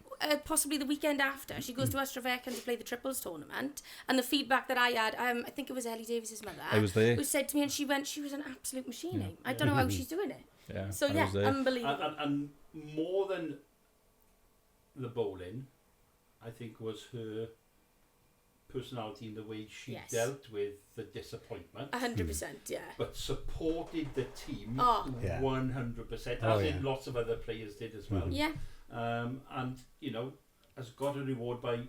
possibly the weekend after, she goes to Astravecan to play the triples tournament. And the feedback that I had, I think it was Ellie Davis's mother. I was there. Who said to me, and she was an absolute machine. I don't know how she's doing it. Yeah. So unbelievable. And more than the bowling, I think was her personality in the way she dealt with the disappointment. 100%, but supported the team 100%, as in lots of other players did as well. And has got a reward by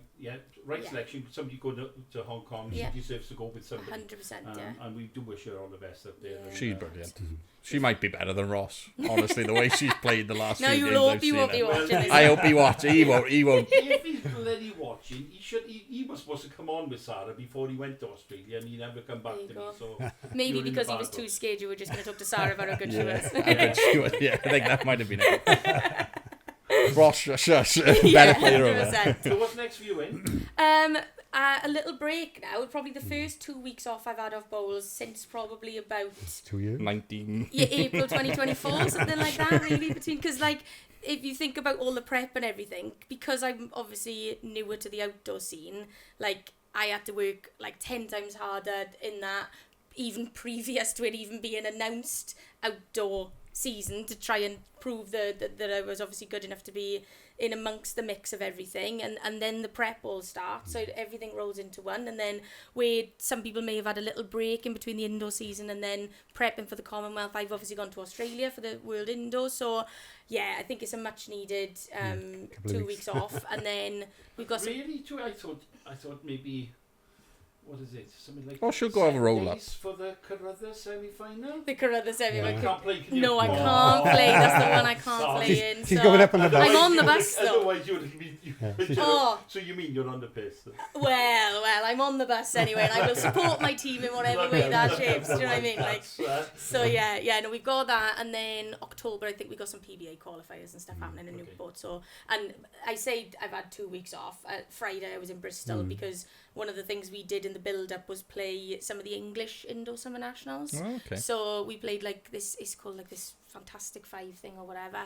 selection. Somebody going to Hong Kong, she deserves to go with somebody. 100%, and we do wish her all the best up there. She's brilliant. She might be better than Ross, honestly, the way she's played the last few games. No, you won't be watching. I hope he watches. He won't. If he's bloody watching, he was supposed to come on with Sarah before he went to Australia, and he never come back to me. So maybe because he was too scared, you were just going to talk to Sarah about how good she was. I think that might have been it. Ross, shush, better player over. So what's next for you, Wayne? A little break now. Probably the first 2 weeks off I've had of bowls since probably about 2 years. April 2024, something like that. Really, because if you think about all the prep and everything, because I'm obviously newer to the outdoor scene, I had to work 10 times harder in that, even previous to it even being announced outdoor season, to try and prove that I was obviously good enough to be in amongst the mix of everything, and then the prep all starts, so everything rolls into one. And then where some people may have had a little break in between the indoor season and then prepping for the Commonwealth, I've obviously gone to Australia for the World Indoor, so I think it's a much needed 2 weeks off. And then we've got I thought maybe, what is it? Something like. Oh, she'll go have a roll up for the Carruthers semi-final. The Carruthers semi-final. I can't play. No, I can't play. That's the one I can't play in. She's going up on the bus. I'm on the bus though. Otherwise, so you mean you're on the piss? Well, I'm on the bus anyway, and I will support my team in whatever way that shapes. Do you know what I mean? So we've got that, and then October I think we got some PBA qualifiers and stuff happening in Newport. So, and I say I've had 2 weeks off. Friday I was in Bristol because one of the things we did in the build-up was play some of the English Indoor Summer Nationals. Oh, okay. So we played this, it's called this Fantastic Five thing or whatever.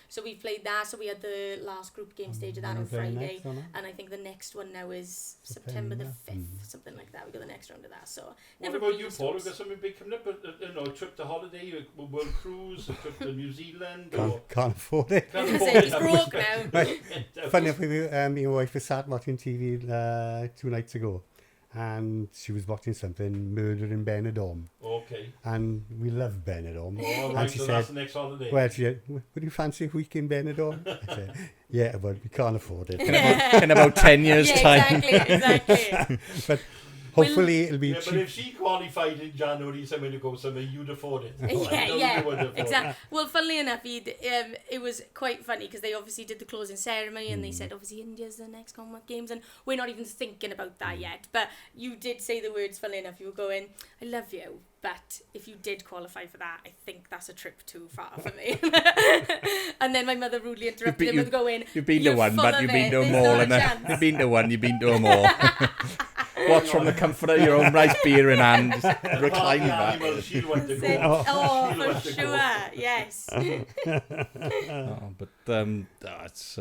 So we played that, so we had the last group game stage of that on Friday. And I think the next one now is September the 5th, something like that. We got the next round of that. So what about you, Paul? We've got something big coming up, a trip to holiday, a world cruise, a trip to New Zealand. Can't afford it. It's broke now. Right. Funny enough, my wife was sat watching TV 2 nights ago, and she was watching something, Murder in Benidorm. Okay. And we love Benidorm. Oh, and she said, that's the next holiday. Well, she said, would you fancy a week in Benidorm? I said, yeah, but we can't afford it. In about 10 years' time. Exactly. But hopefully it'll be cheap. But if she qualified in January somewhere to go somewhere, you'd afford it. Exactly. Well, funnily enough, it was quite funny because they obviously did the closing ceremony and they said obviously India's the next Commonwealth Games, and we're not even thinking about that yet. But you did say the words, funnily enough, you were going, I love you, but if you did qualify for that, I think that's a trip too far for me. And then my mother rudely interrupted him with going, you've been to one, but you've been to them all. You've been to one, you've been to them all. Watch from the comfort of your own nice beer in hand, recline back. For sure, yes. But it's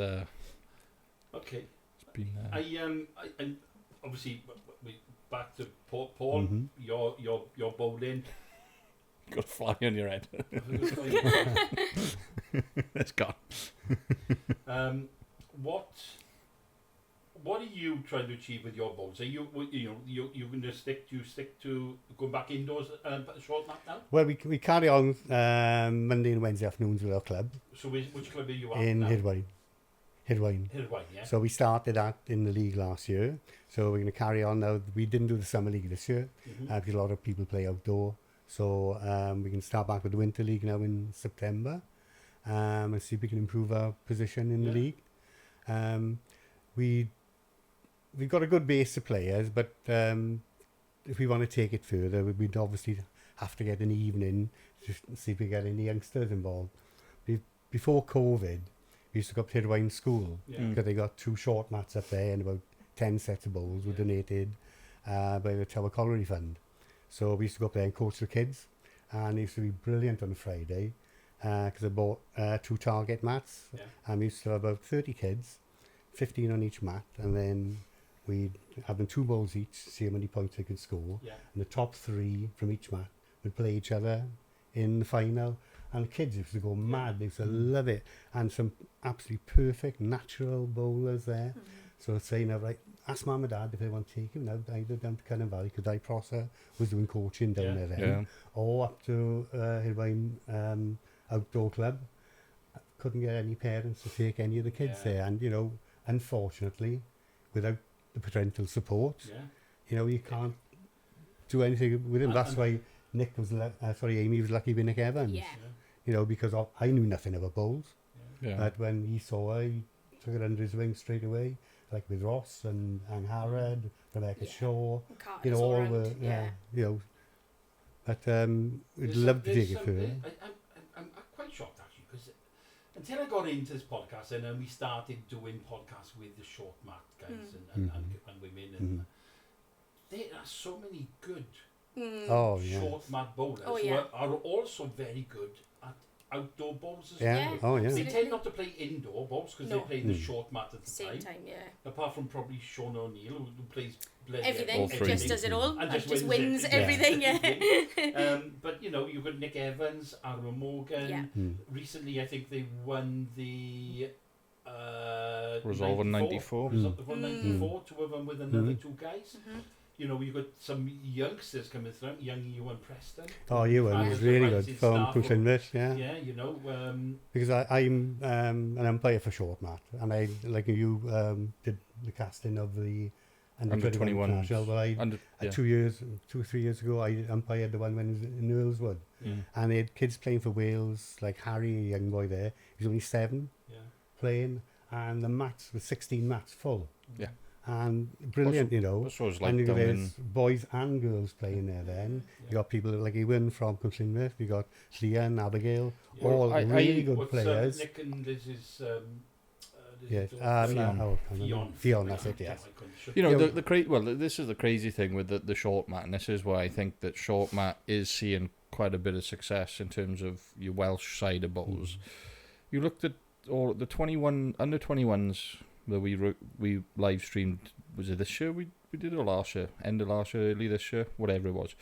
okay. It's been. I obviously back to Paul. Your bowling. Got a fly on your head. It's gone. What are you trying to achieve with your bowls? Are you going to stick to going back indoors short mat now? Well, we carry on Monday and Wednesday afternoons with our club. So which club are you at in now? Hirwaun. Hirwaun, yeah. So we started that in the league last year. So we're going to carry on now. We didn't do the summer league this year because a lot of people play outdoor. So we can start back with the winter league now in September and see if we can improve our position in the league. We've got a good base of players, but if we want to take it further, we'd obviously have to get an evening to see if we get any youngsters involved. Before COVID, we used to go up to Hirwaun School because they got 2 short mats up there and about 10 sets of bowls were donated by the Tower Colliery Fund. So we used to go up there and coach the kids, and it used to be brilliant on a Friday because I bought 2 target mats, and we used to have about 30 kids, 15 on each mat, and then we'd have them 2 bowls each, see how many points they could score, and the top 3 from each mat would play each other in the final. And the kids used to go mad, they used to love it, and some absolutely perfect natural bowlers there. So I'd say, right, ask Mum and Dad if they want to take him now, either down to Cunning Valley, because Prosser was doing coaching down there then, or up to Hirwaun Outdoor Club. Couldn't get any parents to take any of the kids there, and unfortunately, without the parental support, you can't do anything with him. That's why Amy was lucky with Nick Evans. Because I knew nothing about bowls. But when he saw her, he took it under his wing straight away, like with Ross and Harrod, Rebecca Shaw, all the, But we'd love to take it further. I'm quite shocked actually, because until I got into this podcast and then we started doing podcasts with the short mat guys and women, and there are so many good short mat bowlers who are also very good at outdoor bowls as well. They tend not to play indoor bowls because they play the short mat at the same time. Apart from probably Sean O'Neill, who plays everything, just does it all, and just wins everything. But you've got Nick Evans, Aaron Morgan. Recently, I think they won the Resolve 94. Resolve 94. 2 of them with another 2 guys. You've got some youngsters coming through, young Ewan Preston. Oh, Ewan was really good from Cwmlynford, Because I'm an umpire for short mat, and I, like you, did the casting of the under 21 national. Well, 2 or 3 years ago, I umpired the one when it was in Earlswood, and they had kids playing for Wales, like Harry, a young boy there. He was only 7, playing, and the mats were 16 mats full. And brilliant, like and there's boys and girls playing there then. You got people like Ewan from Cwmlynford, you got Leanne, Abigail, all really good players. Nick and Liz's Fionn, that's it, yes. This is the crazy thing with the short mat, and this is why I think that short mat is seeing quite a bit of success in terms of your Welsh side of bowls. You looked at all the under 21s that we live streamed. Was it this year? We did it last year, end of last year, early this year, whatever it was.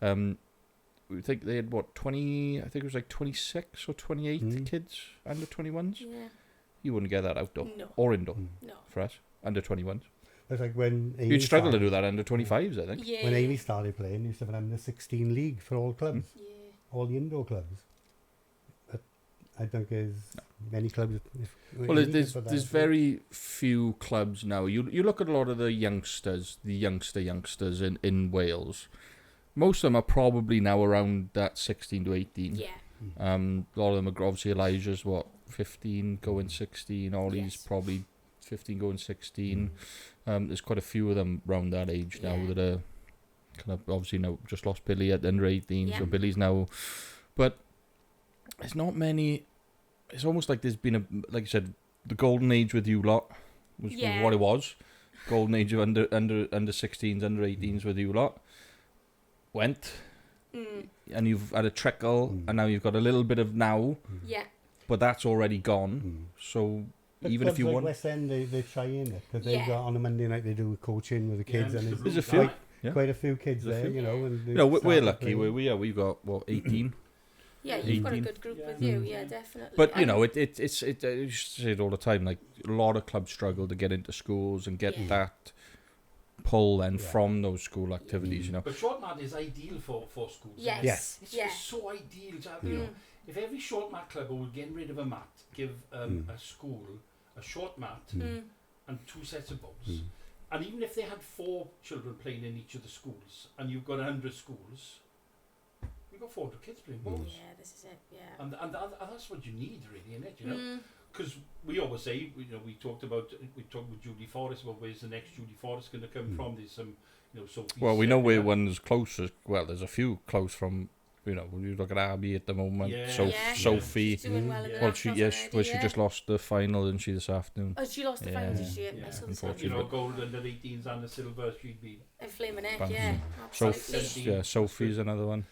We think they had 20. I think it was like 26 or 28 kids under 21s. You wouldn't get that outdoor or indoor for us under 21s. It's like when you'd struggle to do that under 25s, I think. When Amy started playing, you used to have an under 16 league for all clubs, all the indoor clubs. But I think there's many clubs. There's very few clubs now. You look at a lot of the youngsters, youngsters in Wales. Most of them are probably now around that 16 to 18. A lot of them are obviously Elijah's 15 going 16. Ollie's probably 15 going 16. There's quite a few of them around that age now that are kind of obviously now just lost Billy at under 18. So Billy's now, but there's not many. It's almost like there's been like I said, the golden age with you lot was what it was. Golden age of under 16s, under 18s with you lot went, and you've had a trickle, and now you've got a little bit of now. But that's already gone. So but even if you want, West End, they try in it because they've got on a Monday night they do coaching with the kids, and there's a few. quite a few kids There's a there, few. you know. And You know, we're started lucky. playing. We've got, what, 18? Yeah, you've got a 18. good group Yeah. with you. Yeah, definitely. But, you And- know, I say it all the time, like, a lot of clubs struggle to get into schools and get Yeah. that pull then Yeah. from those school activities, you know. But short mat is ideal for schools. Yes. Yes. It's Yeah. just so ideal to have, you know, if every short mat club were getting rid of a mat, give a school a short mat and 2 sets of balls. And even if they had 4 children playing in each of the schools, and you've got 100 schools, you've got 400 kids playing balls. Yeah, this is it. Yeah. And that's what you need, really, isn't it? You know, because we always say, you know, we talked with Julie Forrest about where's the next Julie Forrest going to come from. There's some, you know, Sophie. Well, we know where one's closest. Well, there's a few close from, you know, you look at Abby at the moment. Yeah. Yeah. Sophie. She's doing well in the Well, nationals she already, just lost the final, didn't she, this afternoon? Oh, she lost the final, did she? Yeah, I saw the unfortunately. You know, semi. gold under 18s and the silver, she'd be. A flaming neck, Bang. yeah. Sophie, Absolutely. yeah, Sophie's another one.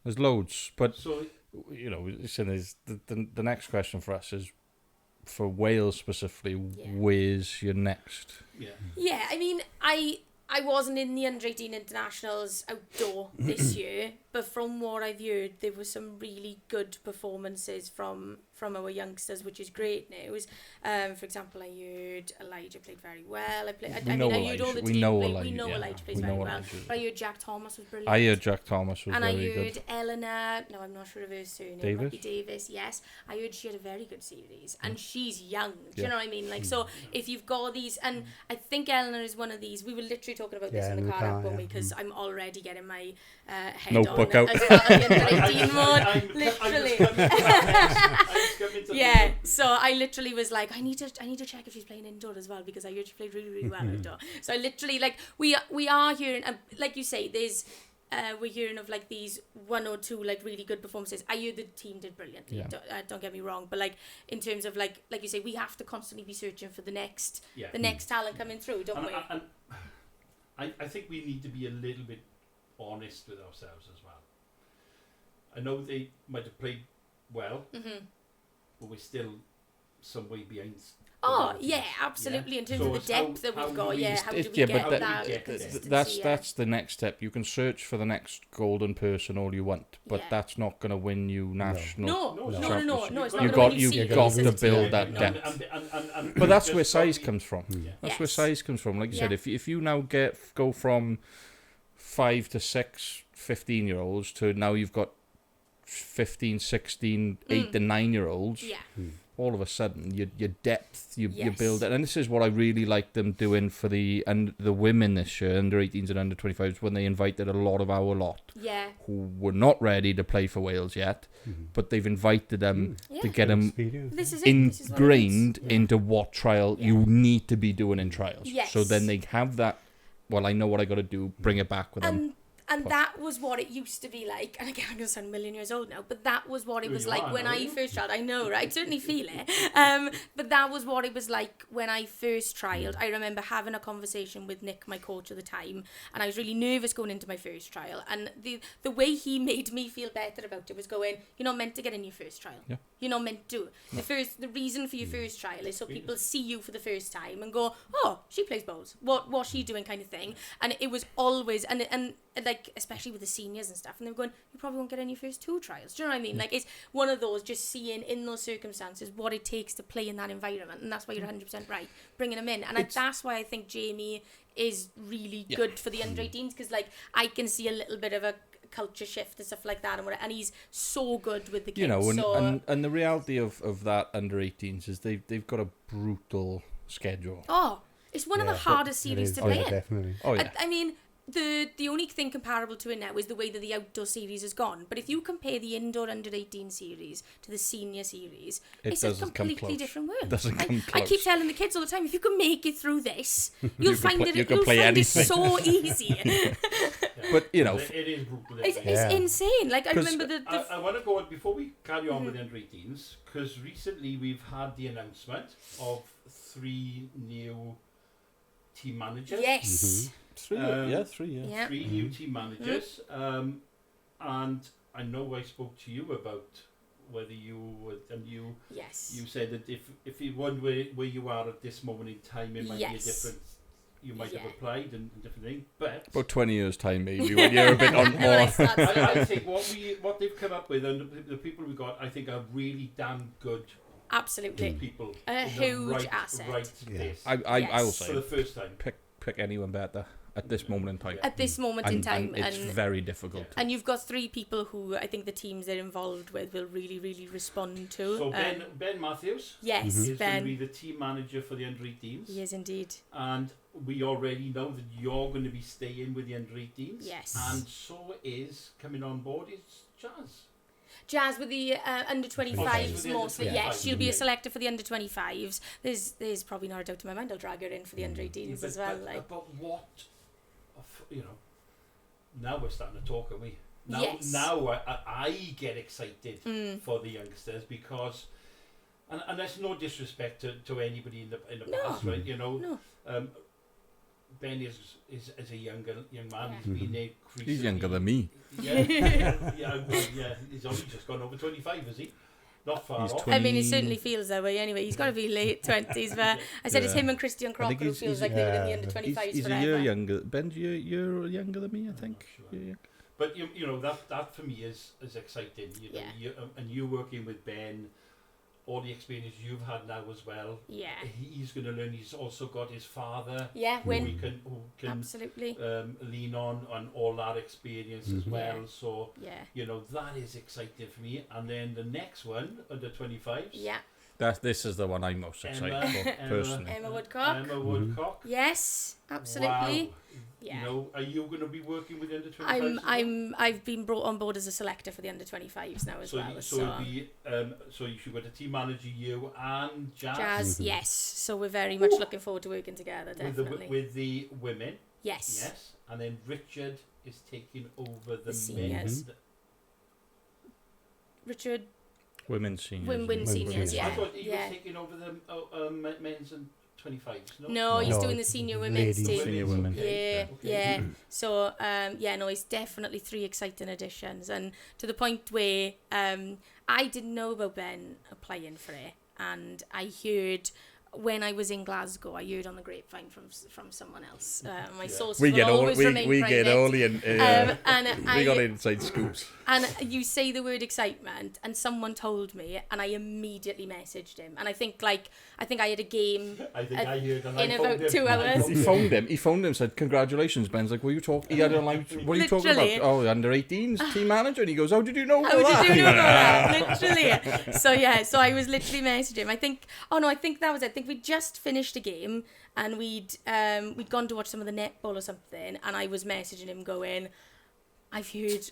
There's loads, but So, you know, listen, is the next question for us is for Wales specifically. Yeah. Where's your next? yeah. Yeah, I mean, I wasn't in the under-18 internationals outdoor this year, but from what I've heard, there were some really good performances from our youngsters, which is great news. For example, I heard Elijah played very well. I heard all the We team know play. Elijah, We know yeah. Elijah plays We very know well. Elijah. But I heard Jack Thomas was brilliant. I heard Jack Thomas was and I very heard good. Eleanor, no, I'm not sure of her surname. Davis? Might be Davis, yes. I heard she had a very good series. And she's young. Do Yeah. you know what I mean? Like, so if you've got these, and I think Eleanor is one of these, we were literally talking about this Yeah, in the car up, weren't we? yeah. Because I'm already getting my head Notebook on out. as well as the under-18 mode. Literally. Yeah, so I literally was like, I need to check if she's playing indoor as well, because I heard she played really, really well outdoor. So I literally, like, we are hearing, like you say, there's we're hearing of like these 1 or 2 like really good performances. I heard the team did brilliantly. Yeah. Don't get me wrong, but like in terms of like you say, we have to constantly be searching for the next Yeah. next talent coming through, don't we? And I think we need to be a little bit honest with ourselves as well. I know they might have played well, but we're still some way behind. Oh yeah, absolutely. In terms So of the it's depth that how we've got, we- yeah. How do we yeah, get but that that- consistency? That's the next step. You can search for the next golden person all you want, but Yeah. that's not going to win you national. No, it's championship. not. It's not You gonna got win you you series, got is to it? build Yeah. that depth. And But that's just where size probably- comes from. That's where Yes. size comes from. Like you said, Yeah. if you now go from 5 to 6 15-year-olds to now you've got 15, 16, 8 to 9-year-olds, Yeah. all of a sudden your depth you Yes. build it. And this is what I really like them doing for the women this year, under 18s and under 25s, when they invited a lot of our lot Yeah. who were not ready to play for Wales yet, but they've invited them Yeah. to get them Experience. This is it. This is what it is. ingrained into what trial Yeah. you need to be doing in trials. Yes. So then they have that, well, I know what I got to do, bring it back with them. And that was what it used to be like. And again, I'm going to sound a million years old now, but that was what it Well, was you like are, when aren't I you? first trialled. I know, right? I certainly feel it. But that was what it was like when I first trialled. I remember having a conversation with Nick, my coach at the time, and I was really nervous going into my first trial. And the way he made me feel better about it was going, you're not meant to get in your first trial. Yeah. You're not meant to. The reason for your first trial is so people see you for the first time and go, oh, she plays bowls. What's she doing, kind of thing. And it was always, and like, especially with the seniors and stuff, and they were going, you probably won't get in your first 2 trials. Do you know what I mean? Like, it's one of those, just seeing in those circumstances what it takes to play in that environment. And that's why you're 100% right, bringing them in. And that's why I think Jamie is really good for the under-18s, because like I can see a little bit of a culture shift and stuff like that, and he's so good with the kids. You know, so, and the reality of that under 18s is they've got a brutal schedule. oh, it's one of the hardest It series is, to play in. definitely. Oh yeah. I mean, the only thing comparable to it now is the way that the outdoor series has gone. But if you compare the indoor under-18 series to the senior series, it's a doesn't come completely close. different world. It doesn't come I keep close. telling the kids all the time, if you can make it through this, you'll find play- it. you can You'll play find it anything. so easy. But you know, it is brutal. It's isn't it? Yeah. insane. Like I 'Cause remember the I want to go on before we carry on with the under-18s, because recently we've had the announcement of 3 new team managers. yes. 3, Um, 3, yeah. Yeah. 3 new team managers. And I know I spoke to you about whether you would, and you Yes. said that if you weren't where you are at this moment in time, it might be a Yes. different you might have applied and different things, but About 20 years time, maybe, when you're a bit on more. I think what they've come up with and the people we got, I think, are really damn good. Absolutely. People. A huge asset. Right place. I will say, for the first time. Pick anyone better at this moment in time. At this moment in time. And it's very difficult. And you've got 3 people who I think the teams they're involved with will really, really respond to. So Ben Matthews is going to be the team manager for the under-18s. He is indeed. And we already know that you're going to be staying with the under-18s. Yes. And so is coming on board is Jazz. Jazz with the under-25s mostly. Yeah. Yes, she'll be a selector for the under-25s. There's probably not a doubt in my mind I'll drag her in for the under-18s as well. But what, now we're starting to talk, are we? Now I get excited for the youngsters because, and there's no disrespect to anybody in the past, right? No. Ben is a young man. He's been there. He's younger than me. Yeah, he's only just gone over 25, is he? Not far off. I mean, he certainly feels that way anyway. He's got to be late 20s, but I said it's him and Christian Crocker who feels like they were in the under-25s he's forever. a year younger. Ben's a year younger than me, I think. Sure. Yeah. But you know that for me is exciting. You know, and you working with Ben, all the experience you've had now as well. Yeah. He's going to learn. He's also got his father. Yeah, who can absolutely lean on all that experience as well. Yeah. So you know that is exciting for me. And then the next one, under 25s. Yeah. This is the one I'm most excited for personally. Emma Woodcock. Emma Woodcock. Yes, absolutely. Wow. Yeah. You know, are you going to be working with the under 25s? I've been brought on board as a selector for the under 25s now as well. So you should go to team manager, you and Jazz. Yes. So we're very much looking forward to working together. Definitely with the women. Yes. And then Richard is taking over the seniors. Richard. Women's seniors. Women's seniors. Yeah. I thought he was taking over the men's and 25s. No, he's doing the senior women's team. Senior women. Yeah. So it's definitely 3 exciting additions, and to the point where I didn't know about Ben applying for it, and I heard when I was in Glasgow, I heard on the grapevine from someone else. My sources will always remain private. Get all the we got inside scoops. And you say the word excitement, and someone told me, and I immediately messaged him. And I think I had a game. I think I heard, and in about 2 hours. He phoned him, said congratulations. Ben's like, what are you talking? He had what are you talking about? Oh, under 18s team manager. And he goes, how did you know? How did you know that? Literally. So I was literally messaging him. I think that was it. I think we just finished a game, and we'd gone to watch some of the netball or something, and I was messaging him going, I've heard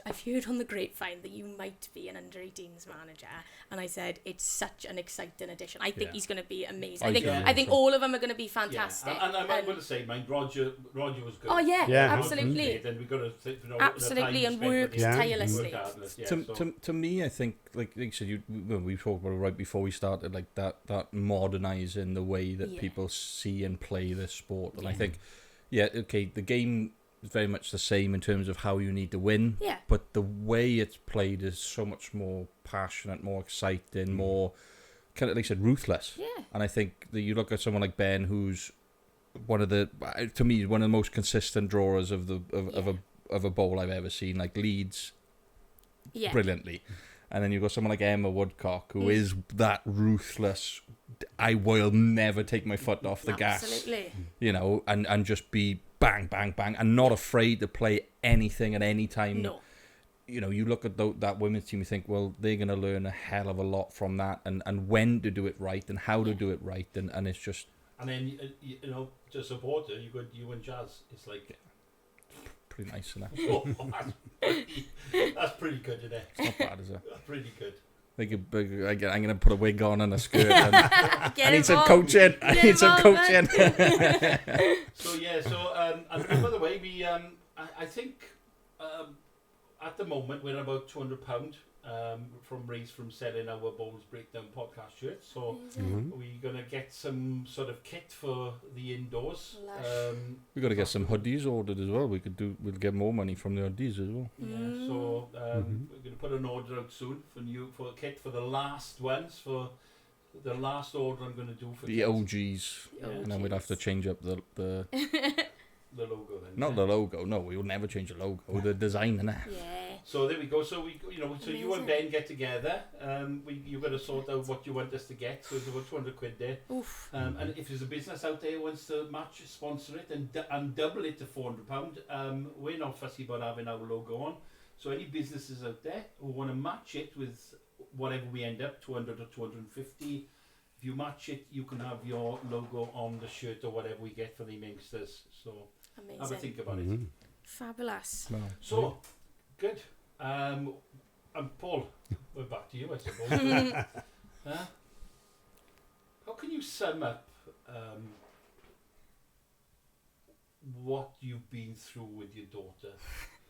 on the grapevine that you might be an under-18s manager, and I said it's such an exciting addition. I think he's going to be amazing. I think all of them are going to be fantastic. Yeah. And I'm going to say, Roger was good. Oh yeah. Absolutely. Then we got to absolutely, and worked tirelessly. To me, I think like you said, we talked about it right before we started, like that modernising the way that people see and play this sport, and I think, the game is very much the same in terms of how you need to win. Yeah. But the way it's played is so much more passionate, more exciting, more kind of, like I said, ruthless. Yeah. And I think that you look at someone like Ben, who's one of the most consistent drawers of a bowl I've ever seen. Like leads brilliantly. And then you've got someone like Emma Woodcock, who is that ruthless. I will never take my foot off the gas. Absolutely. You know, and just be bang, bang, bang, and not afraid to play anything at any time. No. You know, you look at that women's team, you think, well, they're going to learn a hell of a lot from that, and when to do it right, and how to do it right, and it's just... And then, you know, to support her, you and Jazz, it's like... Pretty nice, isn't it? That's pretty good, isn't it? It's not bad, is it? That's pretty good. I'm going to put a wig on and a skirt. And I need some coaching. And by the way, we I think at the moment we're about £200 from selling our Bowls Breakdown podcast shirts. So we're gonna get some sort of kit for the indoors. We've got to get some hoodies ordered as well. We'll get more money from the hoodies as well. Yeah, so we're gonna put an order out soon for a kit for the last ones for the last order I'm going to do for The OGs. Yeah. And then we'd have to change up the the logo then. not the logo. No, we will never change the logo. The design and that. Yeah. So there we go. So we, you know, so you and Amazing. Ben get together. You got to sort out what you want us to get. So there's about 200 quid there. Oof. And if there's a business out there who wants to match, sponsor it, and double it to £400, we're not fussy about having our logo on. So any businesses out there who want to match it with whatever we end up, 200 or 250, if you match it, you can have your logo on the shirt or whatever we get for the youngsters. So Amazing. have a think about Mhm. it. Fabulous. No. So, good. And Paul, we're back to you, I suppose. How can you sum up what you've been through with your daughter?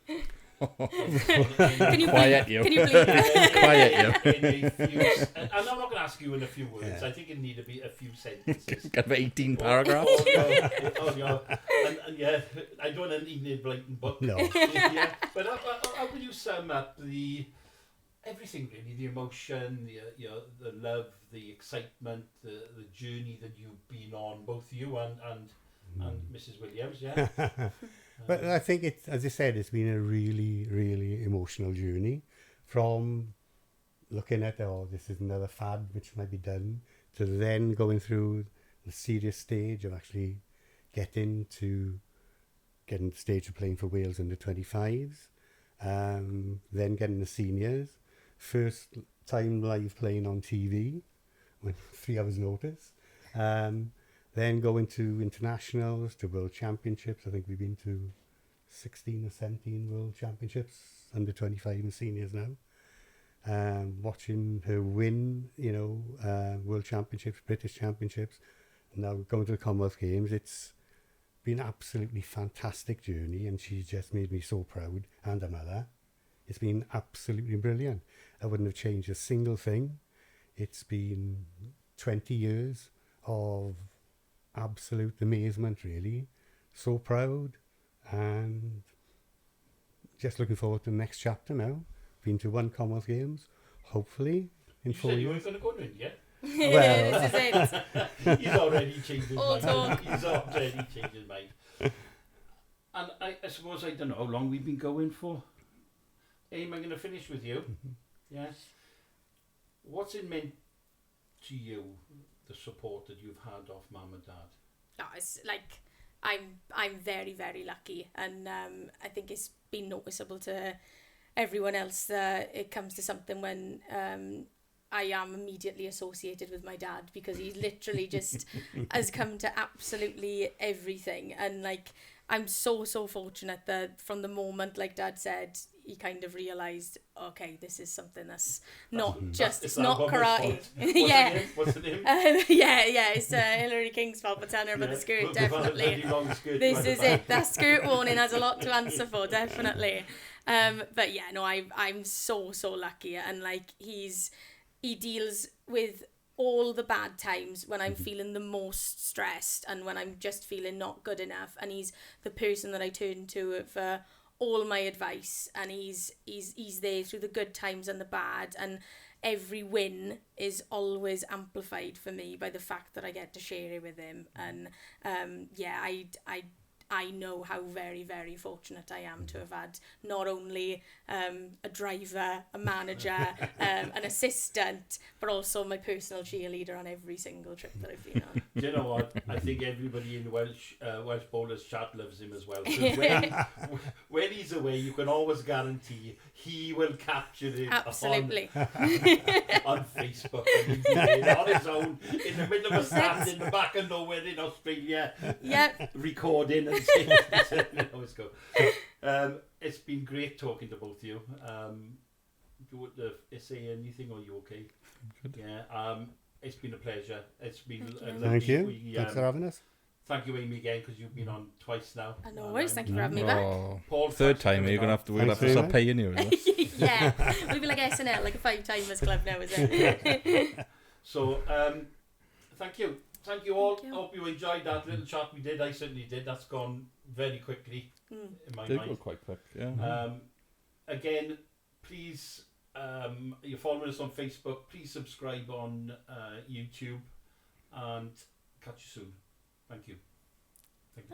Can you Quiet bleep? you. Can you bleep? Quiet you. In a few, and I'm not going to ask you in a few words. Yeah. I think it need to be a few sentences. Got about 18 paragraphs. And yeah, I don't need a blatant book. No. Yeah, but how would you sum up everything really? The emotion, the love, the excitement, the journey that you've been on, both you and Mrs. Williams. Yeah. But I think it, as I said, it's been a really, really emotional journey from looking at, oh, this is another fad which might be done, to then going through the serious stage of actually getting to the stage of playing for Wales under 25s, then getting the seniors, first time live playing on TV, with 3 hours notice, then going to internationals, to World Championships. I think we've been to 16 or 17 World Championships, under 25 and seniors now. Watching her win, World Championships, British Championships, and now going to the Commonwealth Games. It's been an absolutely fantastic journey, and she's just made me so proud, and her mother. It's been absolutely brilliant. I wouldn't have changed a single thing. It's been 20 years of absolute amazement, really. So proud, and just looking forward to the next chapter now. Been to 1 Commonwealth Games, hopefully in You 4 said you years. weren't going to go to India. Well, This is it. He's already changed his All mind. talk. He's already changed his mind. And I suppose, I don't know how long we've been going for. Aim, I'm going to finish with you. Yes. What's it meant to you, the support that you've had off Mum and Dad? Oh, it's like I'm very, very lucky, and I think it's been noticeable to everyone else that it comes to something when I am immediately associated with my dad, because he literally just has come to absolutely everything. And like, I'm so fortunate that from the moment, like Dad said, he kind of realised, okay, this is something that's not just, it's not karate. Yeah. What's the name? Yeah, it's Hillary King's fault for telling her about the skirt, definitely. This is it. That skirt warning has a lot to answer for, definitely. But yeah, no, I'm so lucky, and like he deals with all the bad times when I'm feeling the most stressed and when I'm just feeling not good enough, and he's the person that I turn to for all my advice, and he's there through the good times and the bad, and every win is always amplified for me by the fact that I get to share it with him. And I know how very, very fortunate I am to have had not only a driver, a manager, an assistant, but also my personal cheerleader on every single trip that I've been on. Do you know what? I think everybody in Welsh Bowlers chat loves him as well. 'Cause when he's away, you can always guarantee he will capture it Absolutely. on Facebook. And he'll be on his own in the middle of a stand in the back of nowhere in Australia, Yep. recording and saying, let's go. It's been great talking to both of you. Do you want to say anything, or are you okay? Good. Yeah. It's been a pleasure. It's been Thank a you. lovely Thank you. week. Thanks for having us. Thank you, Amy, again, because you've been on twice now. No worries, thank you for having me back. Oh, Paul, third thanks for time, coming we're gonna on. have to, we're gonna have to Thanks start very paying you. Is it? Yeah, it'll be like SNL, like a 5-timers club now, is it? So, thank you. Thank you all. Thank you. Hope you enjoyed that little chat we did. I certainly did. That's gone very quickly in my Did go mind. quite quick. Yeah. Again, please You're following us on Facebook. Please subscribe on YouTube, and catch you soon. Thank you. Thank you.